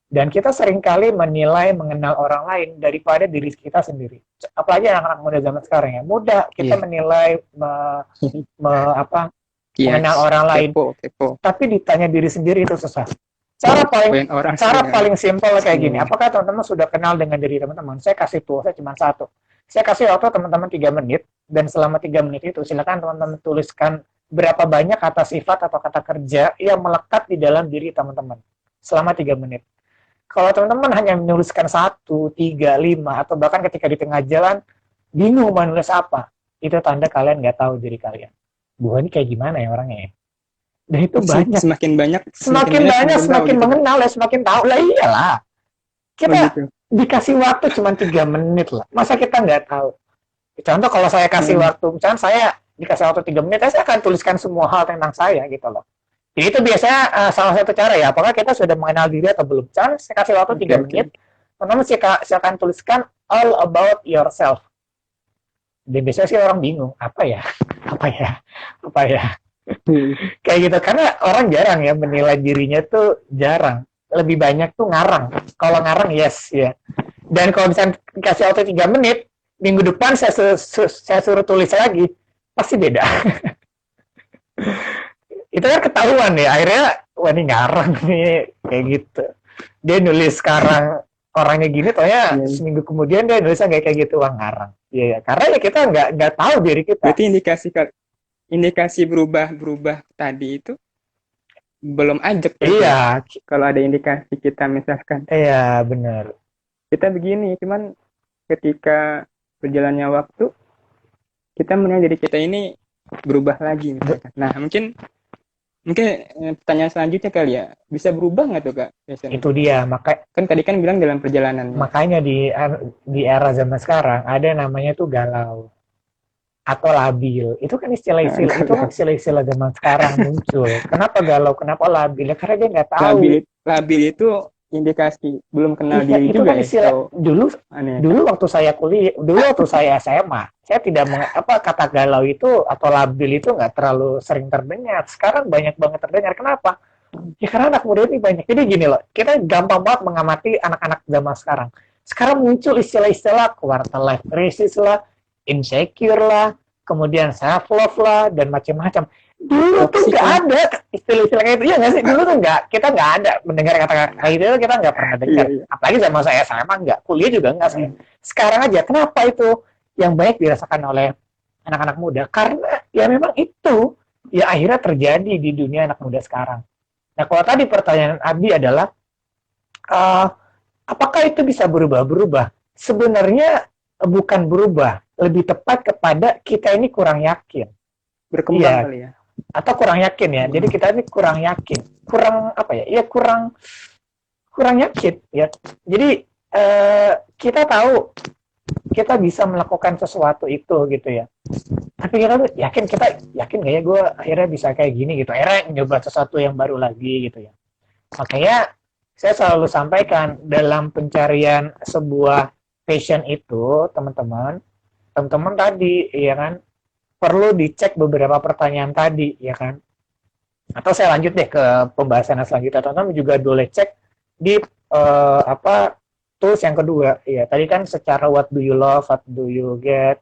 Dan kita seringkali menilai mengenal orang lain daripada diri kita sendiri. Apalagi anak-anak muda zaman sekarang ya. Mudah kita menilai, mengenal orang lain. Kepo. Tapi ditanya diri sendiri itu susah. poin orang Cara sebenarnya. paling simpel kayak gini. Apakah teman-teman sudah kenal dengan diri teman-teman? Saya kasih tuh, saya cuma satu. Saya kasih waktu teman-teman 3 menit, dan selama 3 menit itu silakan teman-teman tuliskan berapa banyak kata sifat atau kata kerja yang melekat di dalam diri teman-teman selama 3 menit. Kalau teman-teman hanya menuliskan 1, 3, 5, atau bahkan ketika di tengah jalan bingung mau nulis apa, itu tanda kalian nggak tahu diri kalian. Gua ini kayak gimana ya orangnya ya? Dan itu banyak. Semakin banyak Semakin gitu, mengenal ya semakin tahu lah, iyalah. Kita gitu. dikasih waktu cuma 3 menit lah. Masa kita nggak tahu? Contoh kalau saya kasih waktu, misalnya saya dikasih waktu 3 menit, saya akan tuliskan semua hal tentang saya gitu loh. Jadi itu biasanya salah satu cara ya, apakah kita sudah mengenal diri atau belum. Misalnya saya kasih waktu 3 menit, teman-teman saya akan tuliskan all about yourself. Dan biasanya sih orang bingung, apa ya? Kayak gitu, karena orang jarang ya menilai dirinya tuh jarang. Lebih banyak tuh ngarang. Kalau ngarang yes ya. Dan kalau misalnya dikasih waktu 3 menit, minggu depan saya suruh tulis lagi, pasti beda. Itu kan ketahuan ya, akhirnya wah ini ngarang nih, kayak gitu. Dia nulis sekarang orangnya gini, tohnya seminggu kemudian dia nulisnya kayak gitu, wah ngarang. Iya, karena ya kita nggak tahu diri kita. Berarti indikasi berubah tadi itu belum ajak. Iya. Kalau ada indikasi kita misalkan. Iya, benar. Kita begini, cuman ketika berjalannya waktu, kita melihat diri kita ini berubah lagi misalkan. Nah, mungkin pertanyaan selanjutnya kali ya, bisa berubah nggak tuh Kak? Biasanya? Itu dia, kan tadi kan bilang dalam perjalanan. Makanya di era zaman sekarang ada namanya tuh galau atau labil. Itu kan istilah-istilah zaman sekarang muncul. Kenapa galau? Kenapa labil? Ya, karena dia nggak tahu. Labil itu indikasi belum kenal diri itu juga kan istilah, ya. Dulu waktu saya kuliah, waktu saya SMA, saya tidak kata galau itu atau labil itu nggak terlalu sering terdengar. Sekarang banyak banget terdengar. Kenapa? Ya karena anak muda ini banyak. Jadi gini loh, kita gampang banget mengamati anak-anak zaman sekarang. Sekarang muncul istilah-istilah quarter life crisis lah, insecure lah, kemudian self love lah, dan macam-macam. Dulu tuh nggak ada istilah-istilah kayak itu, ya nggak sih? Dulu tuh kita nggak ada mendengar kata-kata itu, kita nggak pernah dengar. Apalagi zaman saya sama nggak, kuliah juga nggak sih. Sekarang aja, kenapa itu yang banyak dirasakan oleh anak-anak muda? Karena ya memang itu ya akhirnya terjadi di dunia anak muda sekarang. Nah, kalau tadi pertanyaan Abi adalah apakah itu bisa berubah-berubah? Sebenarnya bukan berubah, lebih tepat kepada kita ini kurang yakin. Berkembang kali ya. Atau kurang yakin ya. Jadi kita ini kurang yakin. Kurang apa ya? Ya kurang yakin ya. Jadi kita tahu kita bisa melakukan sesuatu itu gitu ya. Tapi kita yakin nggak ya gue akhirnya bisa kayak gini gitu. Akhirnya nyoba sesuatu yang baru lagi gitu ya. Makanya saya selalu sampaikan dalam pencarian sebuah passion itu, teman-teman tadi ya kan perlu dicek beberapa pertanyaan tadi ya kan. Atau saya lanjut deh ke pembahasan selanjutnya. Teman-teman juga boleh cek di tools yang kedua ya. Tadi kan secara what do you love, what do you get,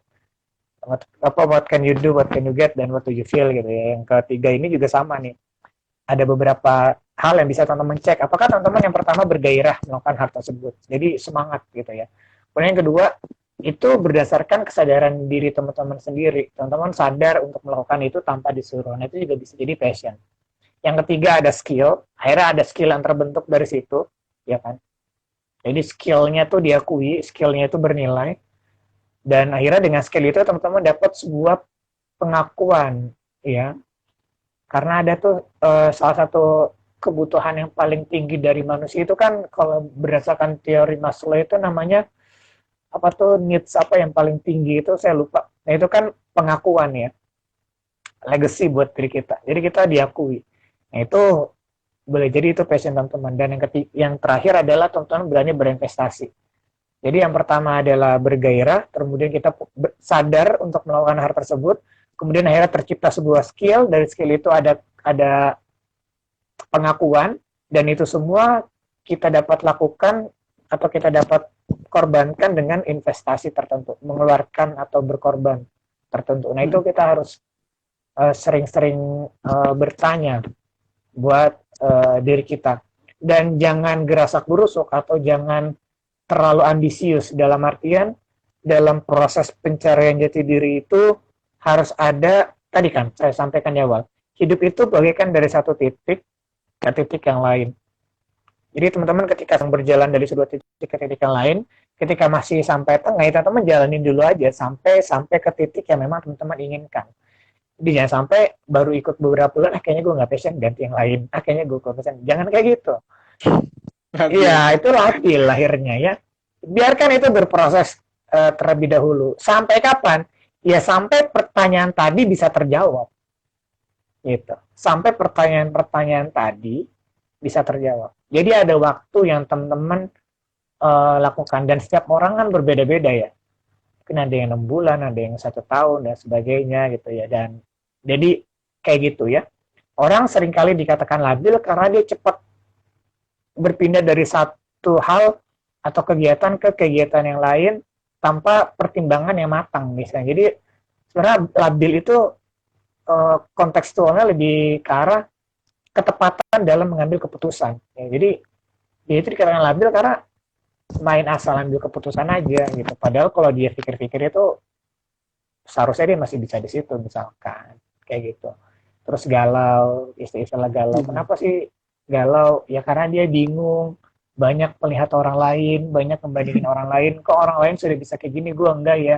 what can you do, what can you get, dan what do you feel gitu ya. Yang ketiga ini juga sama nih. Ada beberapa hal yang bisa teman-teman cek. Apakah teman-teman yang pertama bergairah melakukan hal tersebut? Jadi semangat gitu ya. Kemudian yang kedua, itu berdasarkan kesadaran diri teman-teman sendiri. Teman-teman sadar untuk melakukan itu tanpa disuruh. Nah, itu juga bisa jadi passion. Yang ketiga ada skill. Akhirnya ada skill yang terbentuk dari situ, ya kan? Jadi skillnya tuh diakui, skillnya itu bernilai. Dan akhirnya dengan skill itu teman-teman dapat sebuah pengakuan, ya. Karena ada tuh salah satu kebutuhan yang paling tinggi dari manusia itu kan kalau berdasarkan teori Maslow itu namanya apa tuh needs apa yang paling tinggi itu saya lupa. Nah itu kan pengakuan ya, legacy buat diri kita. Jadi kita diakui. Nah itu boleh jadi itu passion teman-teman. Dan yang terakhir adalah teman-teman berani berinvestasi. Jadi yang pertama adalah bergairah, kemudian kita sadar untuk melakukan hal tersebut, kemudian akhirnya tercipta sebuah skill, dari skill itu ada pengakuan, dan itu semua kita dapat lakukan atau kita dapat korbankan dengan investasi tertentu, mengeluarkan atau berkorban tertentu. Nah itu kita harus sering-sering bertanya buat diri kita. dan jangan gerasak gerusuk atau jangan terlalu ambisius, dalam artian dalam proses pencarian jati diri itu harus ada, tadi kan saya sampaikan di awal, hidup itu bagaikan dari satu titik ke titik yang lain. Jadi teman-teman ketika berjalan dari sebuah titik ke titik yang lain, ketika masih sampai tengah, teman-teman jalanin dulu aja sampai ke titik yang memang teman-teman inginkan. Jadi jangan sampai baru ikut beberapa bulan, kayaknya gue nggak passion, ganti yang lain. Kayaknya gue nggak passion. Jangan kayak gitu. Iya, itu labil lahirnya ya. Biarkan itu berproses terlebih dahulu. Sampai kapan? Ya sampai pertanyaan tadi bisa terjawab. Gitu. Sampai pertanyaan-pertanyaan tadi bisa terjawab. Jadi ada waktu yang teman-teman lakukan, dan setiap orang kan berbeda-beda ya. Mungkin ada yang 6 bulan, ada yang 1 tahun dan sebagainya gitu ya. Dan jadi kayak gitu ya. Orang seringkali dikatakan labil karena dia cepat berpindah dari satu hal atau kegiatan ke kegiatan yang lain tanpa pertimbangan yang matang misalnya. Jadi sebenarnya labil itu kontekstualnya lebih ke arah ketepatan dalam mengambil keputusan. Ya, jadi dia itu dikatakan labil karena main asal ambil keputusan aja gitu. Padahal kalau dia pikir-pikir itu seharusnya dia masih bisa di situ misalkan kayak gitu. Terus galau, istilah galau. Kenapa sih galau? Ya karena dia bingung, banyak melihat orang lain, banyak membandingin orang lain. Kok orang lain sudah bisa kayak gini, gue enggak ya?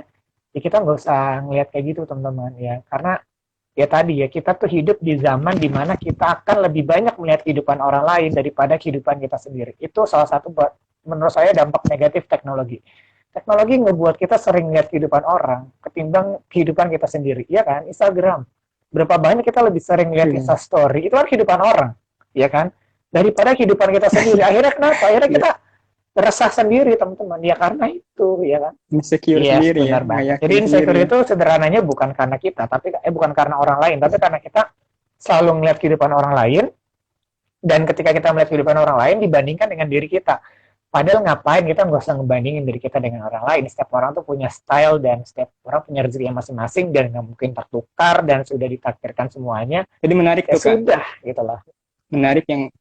Ya kita nggak usah ngelihat kayak gitu teman-teman ya. Karena ya tadi ya, kita tuh hidup di zaman dimana kita akan lebih banyak melihat kehidupan orang lain daripada kehidupan kita sendiri. Itu salah satu buat menurut saya dampak negatif teknologi. Teknologi ngebuat kita sering lihat kehidupan orang ketimbang kehidupan kita sendiri. Iya kan? Instagram. Berapa banyak kita lebih sering lihat Insta story, itu kan kehidupan orang. Iya kan? Daripada kehidupan kita sendiri. Akhirnya kenapa? Akhirnya kita resah sendiri, teman-teman. Ya karena itu, ya kan? Insecure sendiri benar ya. Banget. Jadi insecure itu sederhananya bukan karena kita, tapi bukan karena orang lain, tapi karena kita selalu melihat kehidupan orang lain, dan ketika kita melihat kehidupan orang lain dibandingkan dengan diri kita. Padahal ngapain kita nggak usah ngebandingin diri kita dengan orang lain. Setiap orang tuh punya style dan setiap orang punya rezeki masing-masing dan nggak mungkin tertukar dan sudah ditakdirkan semuanya. Jadi menarik ya tuh sudah, gitu lah. Menarik yang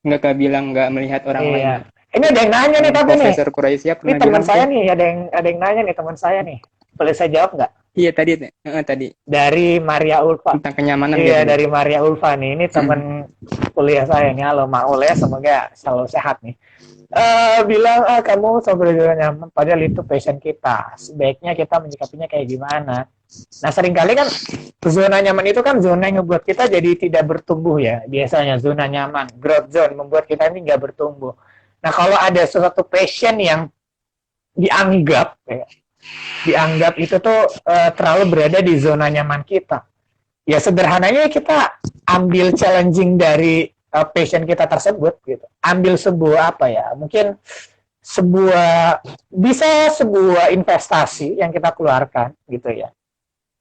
nggak kebilang nggak melihat orang lain. Ini ada yang nanya nih tapi nih. Profesor Quraisy ini teman saya nih, ada yang nanya nih teman saya nih. Boleh saya jawab nggak? Iya tadi. Dari Maria Ulfa. Tentang kenyamanan. Iya dari Maria Ulfa nih. Ini teman kuliah saya nih. Halo Maul ya, semoga selalu sehat nih. Bilang kamu selalu zona nyaman, padahal itu passion kita. Sebaiknya kita menyikapinya kayak gimana? Nah seringkali kan zona nyaman itu kan zona yang membuat kita jadi tidak bertumbuh ya. Biasanya zona nyaman, growth zone, membuat kita ini nggak bertumbuh. Nah kalau ada sesuatu passion yang dianggap itu tuh terlalu berada di zona nyaman kita, ya sederhananya kita ambil challenging dari passion kita tersebut gitu. Ambil sebuah mungkin bisa sebuah investasi yang kita keluarkan gitu ya.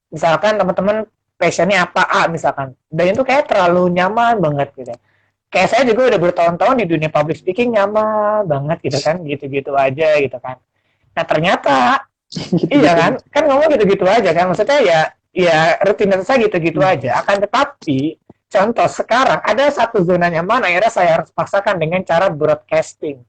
Misalkan teman-teman passionnya apa misalkan, dan itu kayak terlalu nyaman banget gitu. Kayak saya juga udah bertahun-tahun di dunia public speaking, nyaman banget gitu kan, gitu-gitu aja gitu kan. Nah ternyata iya kan ngomong gitu-gitu aja kan, maksudnya ya rutinitas saya gitu-gitu aja. Akan tetapi contoh sekarang ada satu zona nyaman, akhirnya saya harus paksakan dengan cara broadcasting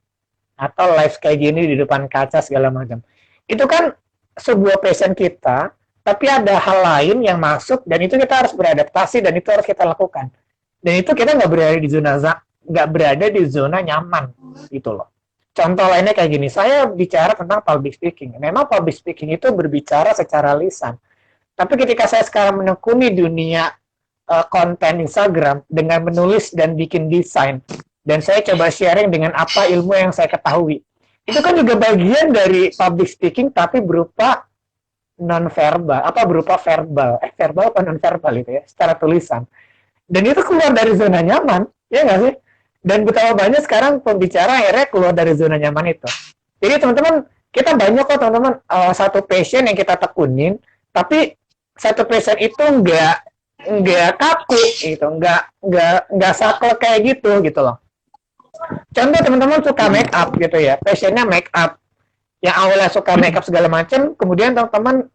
atau live kayak gini di depan kaca segala macam. Itu kan sebuah passion kita, tapi ada hal lain yang masuk dan itu kita harus beradaptasi dan itu harus kita lakukan. Dan itu kita nggak berada di zona nyaman gitu loh. Contoh lainnya kayak gini, saya bicara tentang public speaking. Memang public speaking itu berbicara secara lisan. Tapi ketika saya sekarang menekuni dunia konten Instagram dengan menulis dan bikin desain, dan saya coba sharing dengan apa ilmu yang saya ketahui, itu kan juga bagian dari public speaking tapi berupa non-verbal, berupa verbal apa non-verbal itu ya, secara tulisan. Dan itu keluar dari zona nyaman, ya nggak sih? Dan betapa banyak sekarang pembicara akhirnya keluar dari zona nyaman itu. Jadi teman-teman, kita banyak kok teman-teman satu passion yang kita tekunin, tapi satu passion itu nggak kaku gitu, nggak saklek kayak gitu loh. Contoh teman-teman suka make up gitu ya, passionnya make up, yang awalnya suka make up segala macam, kemudian teman-teman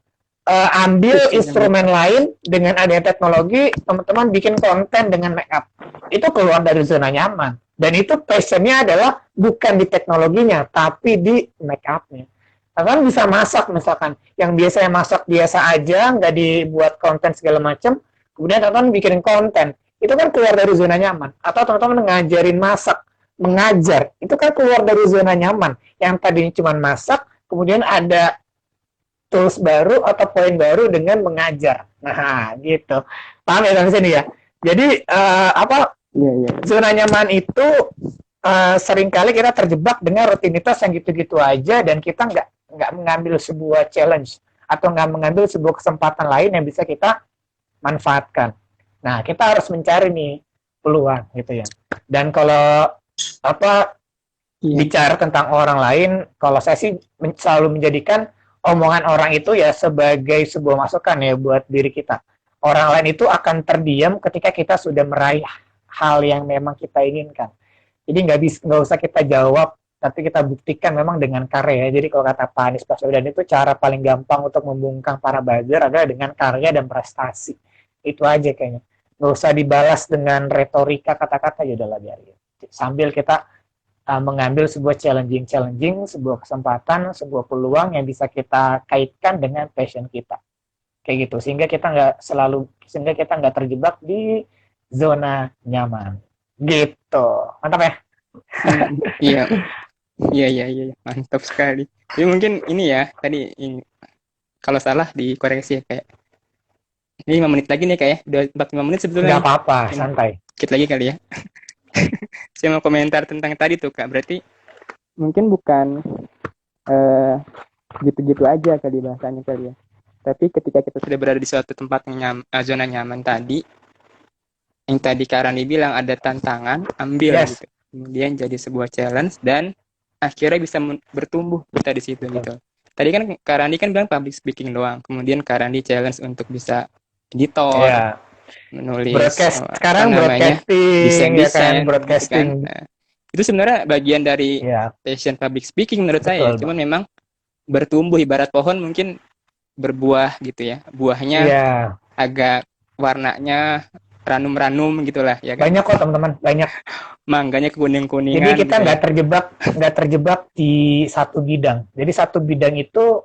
ambil instrumen lain dengan adanya teknologi, teman-teman bikin konten dengan make up, itu keluar dari zona nyaman. Dan itu passionnya adalah bukan di teknologinya, tapi di make up-nya. Teman bisa masak misalkan, yang biasanya masak biasa aja, nggak dibuat konten segala macam, kemudian teman bikin konten, itu kan keluar dari zona nyaman. Atau teman-teman ngajarin masak, mengajar, itu kan keluar dari zona nyaman. Yang tadinya cuma masak, kemudian ada tools baru atau poin baru dengan mengajar. Nah, gitu. Paham ya sampai sini ya? Jadi zona nyaman itu seringkali kita terjebak dengan rutinitas yang gitu-gitu aja dan kita nggak mengambil sebuah challenge atau nggak mengambil sebuah kesempatan lain yang bisa kita manfaatkan. Nah, kita harus mencari nih peluang gitu ya. Dan kalau bicara tentang orang lain, kalau saya sih selalu menjadikan omongan orang itu ya sebagai sebuah masukan ya buat diri kita. Orang lain itu akan terdiam ketika kita sudah meraih hal yang memang kita inginkan. Jadi nggak usah kita jawab, tapi kita buktikan memang dengan karya. Jadi kalau kata Pak Anies Baswedan itu cara paling gampang untuk membungkam para buzzer adalah dengan karya dan prestasi. Itu aja kayaknya. Nggak usah dibalas dengan retorika kata-kata, ya udahlah biarin. Sambil kita mengambil sebuah challenging, sebuah kesempatan, sebuah peluang yang bisa kita kaitkan dengan passion kita. Kayak gitu, sehingga kita nggak terjebak di zona nyaman. Gitu. Mantap ya? Iya. Iya. Mantap sekali. Jadi mungkin ini ya, tadi ini, kalau salah dikoreksi ya kayak. Ini 5 menit lagi nih kayak, udah 45 menit sebetulnya. Nggak apa-apa, santai. Dikit lagi kali ya. Saya mau komentar tentang tadi tuh Kak, berarti mungkin bukan gitu-gitu aja kali bahasanya kali ya. Tapi ketika kita sudah berada di suatu tempat yang zona nyaman tadi, yang tadi Kak Rani bilang ada tantangan, ambil gitu. Kemudian jadi sebuah challenge dan akhirnya bisa bertumbuh kita di situ gitu. Tadi kan Kak Rani kan bilang public speaking doang, kemudian Kak Rani challenge untuk bisa editor, menulis, sekarang broadcasting, desain, broadcasting. Gitu kan. Nah, itu sebenarnya bagian dari passion public speaking menurut saya. Cuman memang bertumbuh ibarat pohon mungkin berbuah gitu ya. Buahnya agak warnanya ranum-ranum gitulah ya kan. Banyak kok teman-teman, banyak. Mangganya kuning-kuningan. Jadi kita nggak terjebak di satu bidang. Jadi satu bidang itu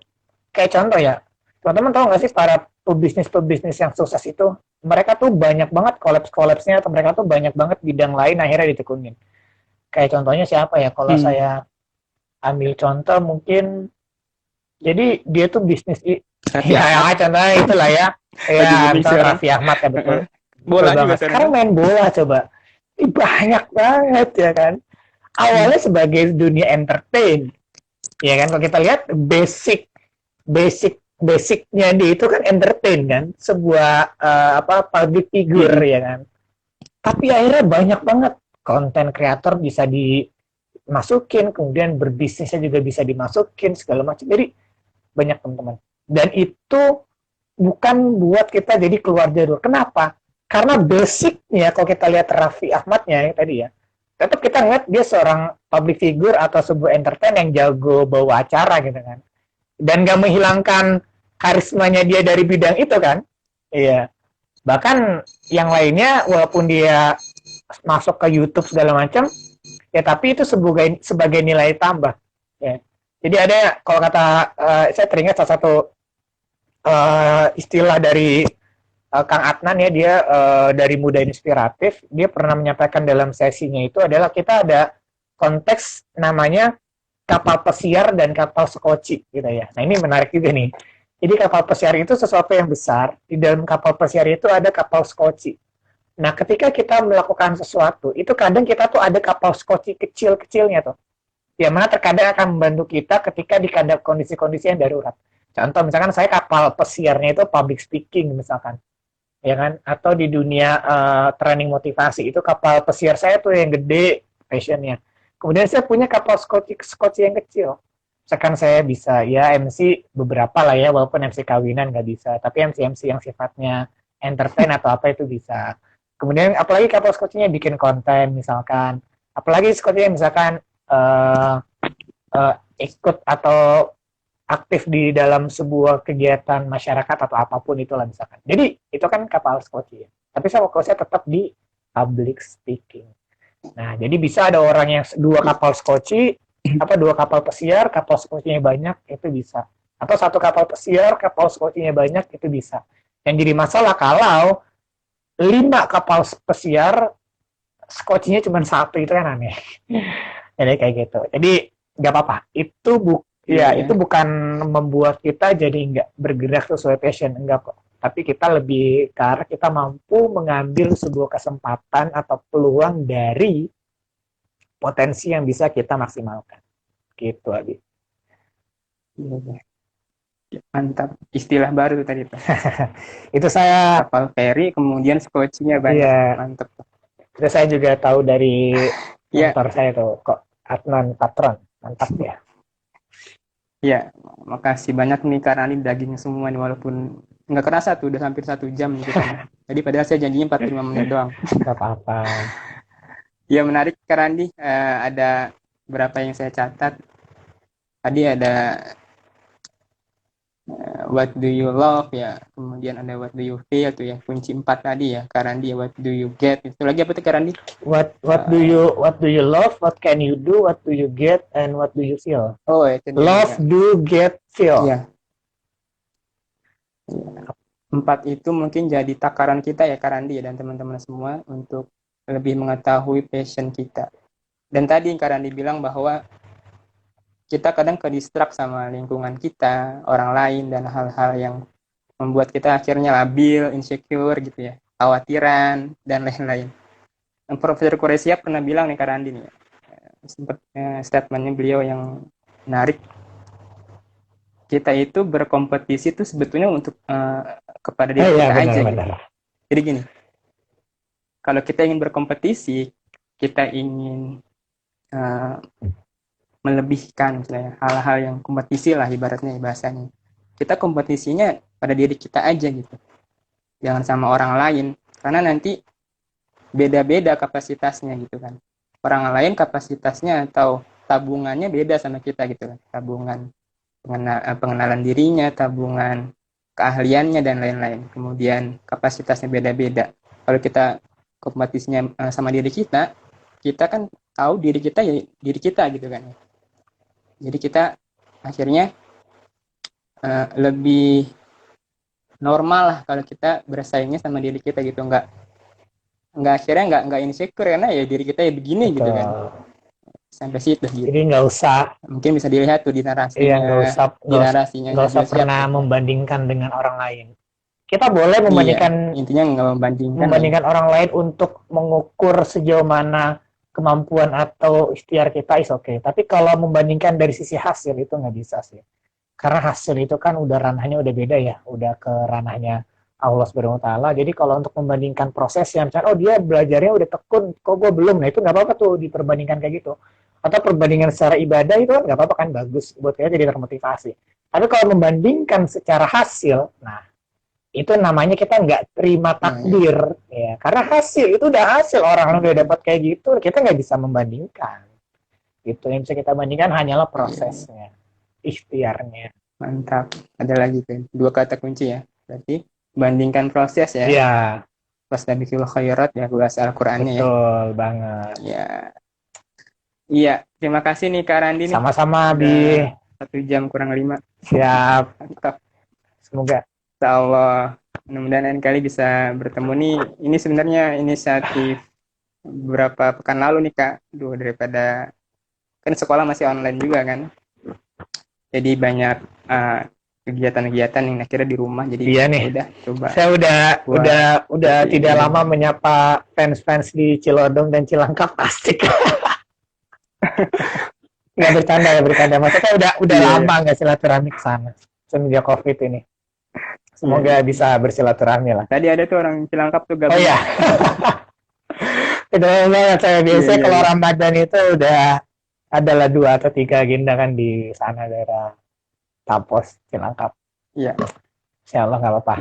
kayak contoh ya. Teman-teman tahu nggak sih para pebisnis yang sukses itu, mereka tuh banyak banget kolaps-kolapsnya, atau mereka tuh banyak banget bidang lain akhirnya ditekunin. Kayak contohnya siapa ya? Kalau saya ambil contoh mungkin, jadi dia tuh bisnis contohnya itulah ya. Raffi Ahmad ya betul. Bola juga sekarang main bola coba. Banyak banget ya kan. Awalnya sebagai dunia entertain. Ya kan, kalau kita lihat basicnya dia itu kan entertain kan, sebuah public figure ya kan. Tapi akhirnya banyak banget konten kreator bisa dimasukin, kemudian berbisnisnya juga bisa dimasukin segala macam. Jadi banyak teman-teman. Dan itu bukan buat kita jadi keluar jalur. Kenapa? Karena basicnya kalau kita lihat Raffi Ahmadnya yang tadi ya, tetap kita ngeliat dia seorang public figure atau sebuah entertain yang jago bawa acara gitu kan. Dan gak menghilangkan karismanya dia dari bidang itu kan. Iya. Bahkan yang lainnya walaupun dia masuk ke YouTube segala macam, ya tapi itu sebagai nilai tambah. Ya. Jadi ada, kalau kata saya teringat salah satu istilah dari Kang Adnan ya, dia dari Muda Inspiratif, dia pernah menyampaikan dalam sesinya itu adalah kita ada konteks namanya kapal pesiar dan kapal sekoci gitu ya. Nah ini menarik juga nih. Jadi kapal pesiar itu sesuatu yang besar, di dalam kapal pesiar itu ada kapal sekoci. Nah ketika kita melakukan sesuatu, itu kadang kita tuh ada kapal sekoci kecil-kecilnya tuh. Yang mana terkadang akan membantu kita ketika di kondisi-kondisi yang darurat. Contoh misalkan saya kapal pesiarnya itu public speaking misalkan. Ya kan, atau di dunia training motivasi itu kapal pesiar saya tuh yang gede passionnya. Kemudian saya punya kapal skoci yang kecil. Misalkan saya bisa ya MC beberapa lah ya, walaupun MC kawinan nggak bisa, tapi MC yang sifatnya entertain atau apa itu bisa. Kemudian apalagi kapal skocinya bikin konten misalkan, apalagi skocinya misalkan ikut atau aktif di dalam sebuah kegiatan masyarakat atau apapun itulah misalkan. Jadi itu kan kapal skoci ya. Tapi saya fokusnya tetap di public speaking. Nah, jadi bisa ada orang yang dua kapal skoci, dua kapal pesiar, kapal skocinya banyak, itu bisa. Atau satu kapal pesiar, kapal skocinya banyak, itu bisa. Yang jadi masalah kalau 5 kapal pesiar, skocinya cuma satu, itu kan aneh. Jadi kayak gitu. Jadi nggak apa-apa. Iya ya. Itu bukan membuat kita jadi nggak bergerak sesuai passion, enggak kok. Tapi kita lebih ke arah kita mampu mengambil sebuah kesempatan atau peluang dari potensi yang bisa kita maksimalkan. Gitu, Abi. Iya, iya. Mantap. Istilah baru tuh tadi tuh. Itu saya, Kapal feri, kemudian skocinya banyak. ya, Mantap. itu saya juga tahu dari Ya, mentor saya tuh, kok Adnan Patron. Mantap ya. ya. Makasih banyak nih karena ini daging semua nih, walaupun nggak kerasa tuh udah hampir 1 jam nih kita nih. Jadi padahal saya janjinya 45 menit doang. Gak apa-apa. Ya menarik Kak Randi. Ada berapa yang saya catat. Tadi ada what do you love ya, kemudian ada what do you feel tuh ya, kunci 4 tadi ya Kak Randi, ya, what do you get, itu lagi apa tuh Kak Randi? What do you love? What can you do? What do you get? And what do you feel? Oh itu dia Love, juga. do, get, feel. Iya. Ya. 4 itu mungkin jadi takaran kita ya Kak Randi ya, dan teman-teman semua untuk lebih mengetahui passion kita. Dan tadi Kak Randi bilang bahwa kita kadang ke-distract sama lingkungan kita, orang lain, dan hal-hal yang membuat kita akhirnya labil, insecure gitu ya, khawatiran, dan lain-lain. Profesor Koresia pernah bilang nih Kak Randi nih, sempat statementnya beliau yang menarik, kita itu berkompetisi itu sebetulnya untuk kepada diri kita aja gitu. Jadi gini, kalau kita ingin berkompetisi, kita ingin melebihkan misalnya hal-hal yang kompetisi lah ibaratnya bahasanya, kita kompetisinya pada diri kita aja gitu, jangan sama orang lain, karena nanti beda-beda kapasitasnya gitu kan. Orang lain kapasitasnya atau tabungannya beda sama kita gitu kan, tabungan pengenalan dirinya, tabungan keahliannya, dan lain-lain. Kemudian kapasitasnya beda-beda. Kalau kita kompetisinya sama diri kita kan tahu diri kita ya diri kita gitu kan. Jadi kita akhirnya lebih normal lah kalau kita bersaingnya sama diri kita gitu, nggak akhirnya nggak insecure karena ya diri kita ya begini. Betul. Gitu kan, sampai situ gitu. Jadi nggak usah, mungkin bisa dilihat tuh di narasinya. Iya, nggak usah pernah membandingkan dengan orang lain. Kita boleh membandingkan, intinya nggak membandingkan orang lain untuk mengukur sejauh mana kemampuan atau ikhtiar kita, is okay. Tapi kalau membandingkan dari sisi hasil itu nggak bisa sih. Karena hasil itu kan udah ranahnya udah beda ya, udah ke ranahnya Allah Subhanahu wa taala. Jadi kalau untuk membandingkan prosesnya, misalnya dia belajarnya udah tekun, kok gue belum, nah itu nggak apa-apa tuh diperbandingkan kayak gitu. Atau perbandingan secara ibadah itu kan nggak apa-apa kan, bagus buat kita jadi termotivasi. Tapi kalau membandingkan secara hasil, nah itu namanya kita nggak terima takdir, ya. Karena hasil itu udah hasil, orang udah dapat kayak gitu, kita nggak bisa membandingkan. Gitu, yang bisa kita bandingkan hanyalah prosesnya, ikhtiarnya. Mantap. Ada lagi kan 2 kata kunci ya. Berarti bandingkan proses ya. Iya. Fastabiqul khairat ya, bahasa Al-Qur'annya ya. Betul banget. Ya. Iya, terima kasih nih Kak Randi nih. Sama-sama, Bi. 1 jam kurang 5. Siap. Mantap. Semoga. Insyaallah mudah-mudahan lain kali bisa bertemu nih. Ini sebenarnya inisiatif beberapa pekan lalu nih Kak. Daripada kan sekolah masih online juga kan. Jadi banyak kegiatan-kegiatan yang akhirnya di rumah, jadi iya nih. Udah coba. Saya udah tidak lama menyapa fans-fans di Cilodong dan Cilangkap, asik. Nggak bercanda. Maksudnya udah lama nggak silaturahmi ke sana semenjak COVID ini. Semoga bisa bersilaturahmi lah. Tadi ada tuh orang Cilangkap tuh gabung. Oh iya. Itu banget, saya biasanya kalau Ramadan itu udah adalah 2 atau 3 agenda kan di sana daerah Tapos, Cilangkap. Iya. Insyaallah nggak apa-apa.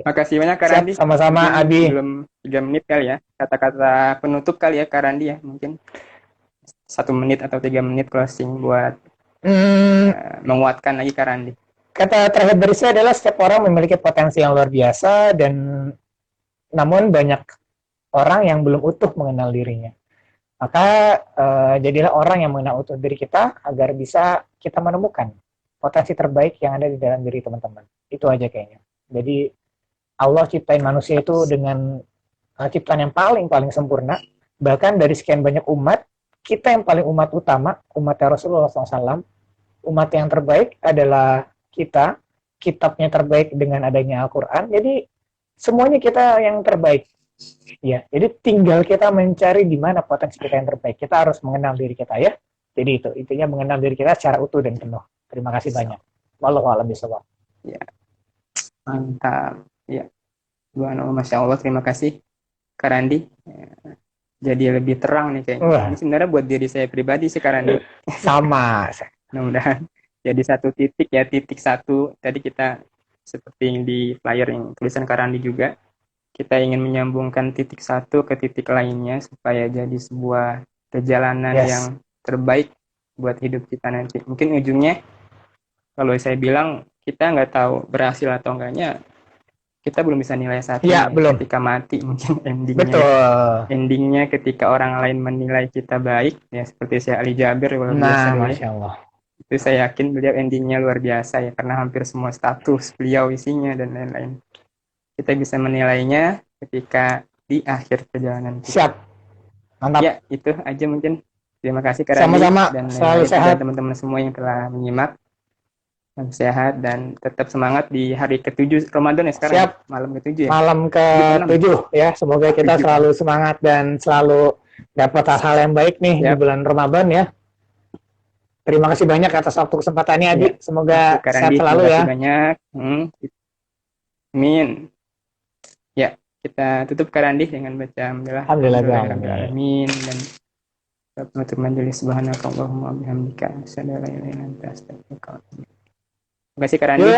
Makasih banyak Kak Randi. Sama-sama Abi. Belum 3 menit kali ya. Kata-kata penutup kali ya Kak Randi ya, mungkin 1 menit atau 3 menit closing buat menguatkan lagi Kak Randi. Kata terakhir dari saya adalah setiap orang memiliki potensi yang luar biasa, dan namun banyak orang yang belum utuh mengenal dirinya. Maka jadilah orang yang mengenal utuh diri kita agar bisa kita menemukan potensi terbaik yang ada di dalam diri teman-teman. Itu aja kayaknya. Jadi Allah ciptain manusia itu dengan ciptaan yang paling sempurna. Bahkan dari sekian banyak umat, kita yang paling umat utama, umat Rasulullah SAW, umat yang terbaik adalah kita, kitabnya terbaik dengan adanya Al-Quran. Jadi semuanya kita yang terbaik. Ya, jadi tinggal kita mencari di mana potensi kita yang terbaik. Kita harus mengenal diri kita ya. Jadi itu intinya mengenal diri kita secara utuh dan penuh. Terima kasih banyak. Wallahu a'lam bishawab. Ya, mantap. Ya, Masya Allah, terima kasih Kak Randi. Ya, jadi lebih terang nih kayaknya. Wah. Ini sebenarnya buat diri saya pribadi sih Kak Randi. Sama. Mudah-mudahan jadi satu titik ya, titik satu. Tadi kita seperti yang di flyer yang tulisan Kak Randi juga. Kita ingin menyambungkan titik satu ke titik lainnya supaya jadi sebuah perjalanan yang terbaik buat hidup kita nanti. Mungkin ujungnya, kalau saya bilang kita nggak tahu berhasil atau enggaknya, kita belum bisa nilai satu ya, belum. Ketika mati mungkin endingnya. Betul. Endingnya ketika orang lain menilai kita baik, ya seperti Syekh Ali Jabir luar biasa. Masya Allah. Itu saya yakin beliau endingnya luar biasa ya, karena hampir semua status beliau isinya dan lain-lain. Kita bisa menilainya ketika di akhir perjalanan kita. Siap. Mantap. Ya, itu aja mungkin. Terima kasih Kak Randi. Sama-sama. Dan selalu sehat. teman-teman semua yang telah menyimak. Sehat dan tetap semangat di hari ke-7 Ramadan ya sekarang. Siap. Malam ke-7 ya. Malam ke-7 ya. Semoga kita selalu semangat dan selalu dapat hal-hal yang baik nih di bulan Ramadan ya. Terima kasih banyak atas waktu kesempatannya Adi. Semoga sehat selalu ya. Terima kasih banyak. Amin. Ya, kita tutup Kak Randi dengan baca Alhamdulillah. Amin. Dan penutup majelis subhanakallahumma bihamdika asyhadu an la ilaha illa anta astaghfiruka wa atubu ilaik. Terima kasih Kak Randi.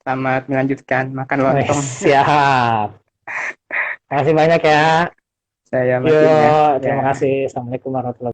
Selamat melanjutkan makan lontong. Siap. Terima kasih banyak ya. Saya Terima kasih. Assalamualaikum warahmatullahi wabarakatuh.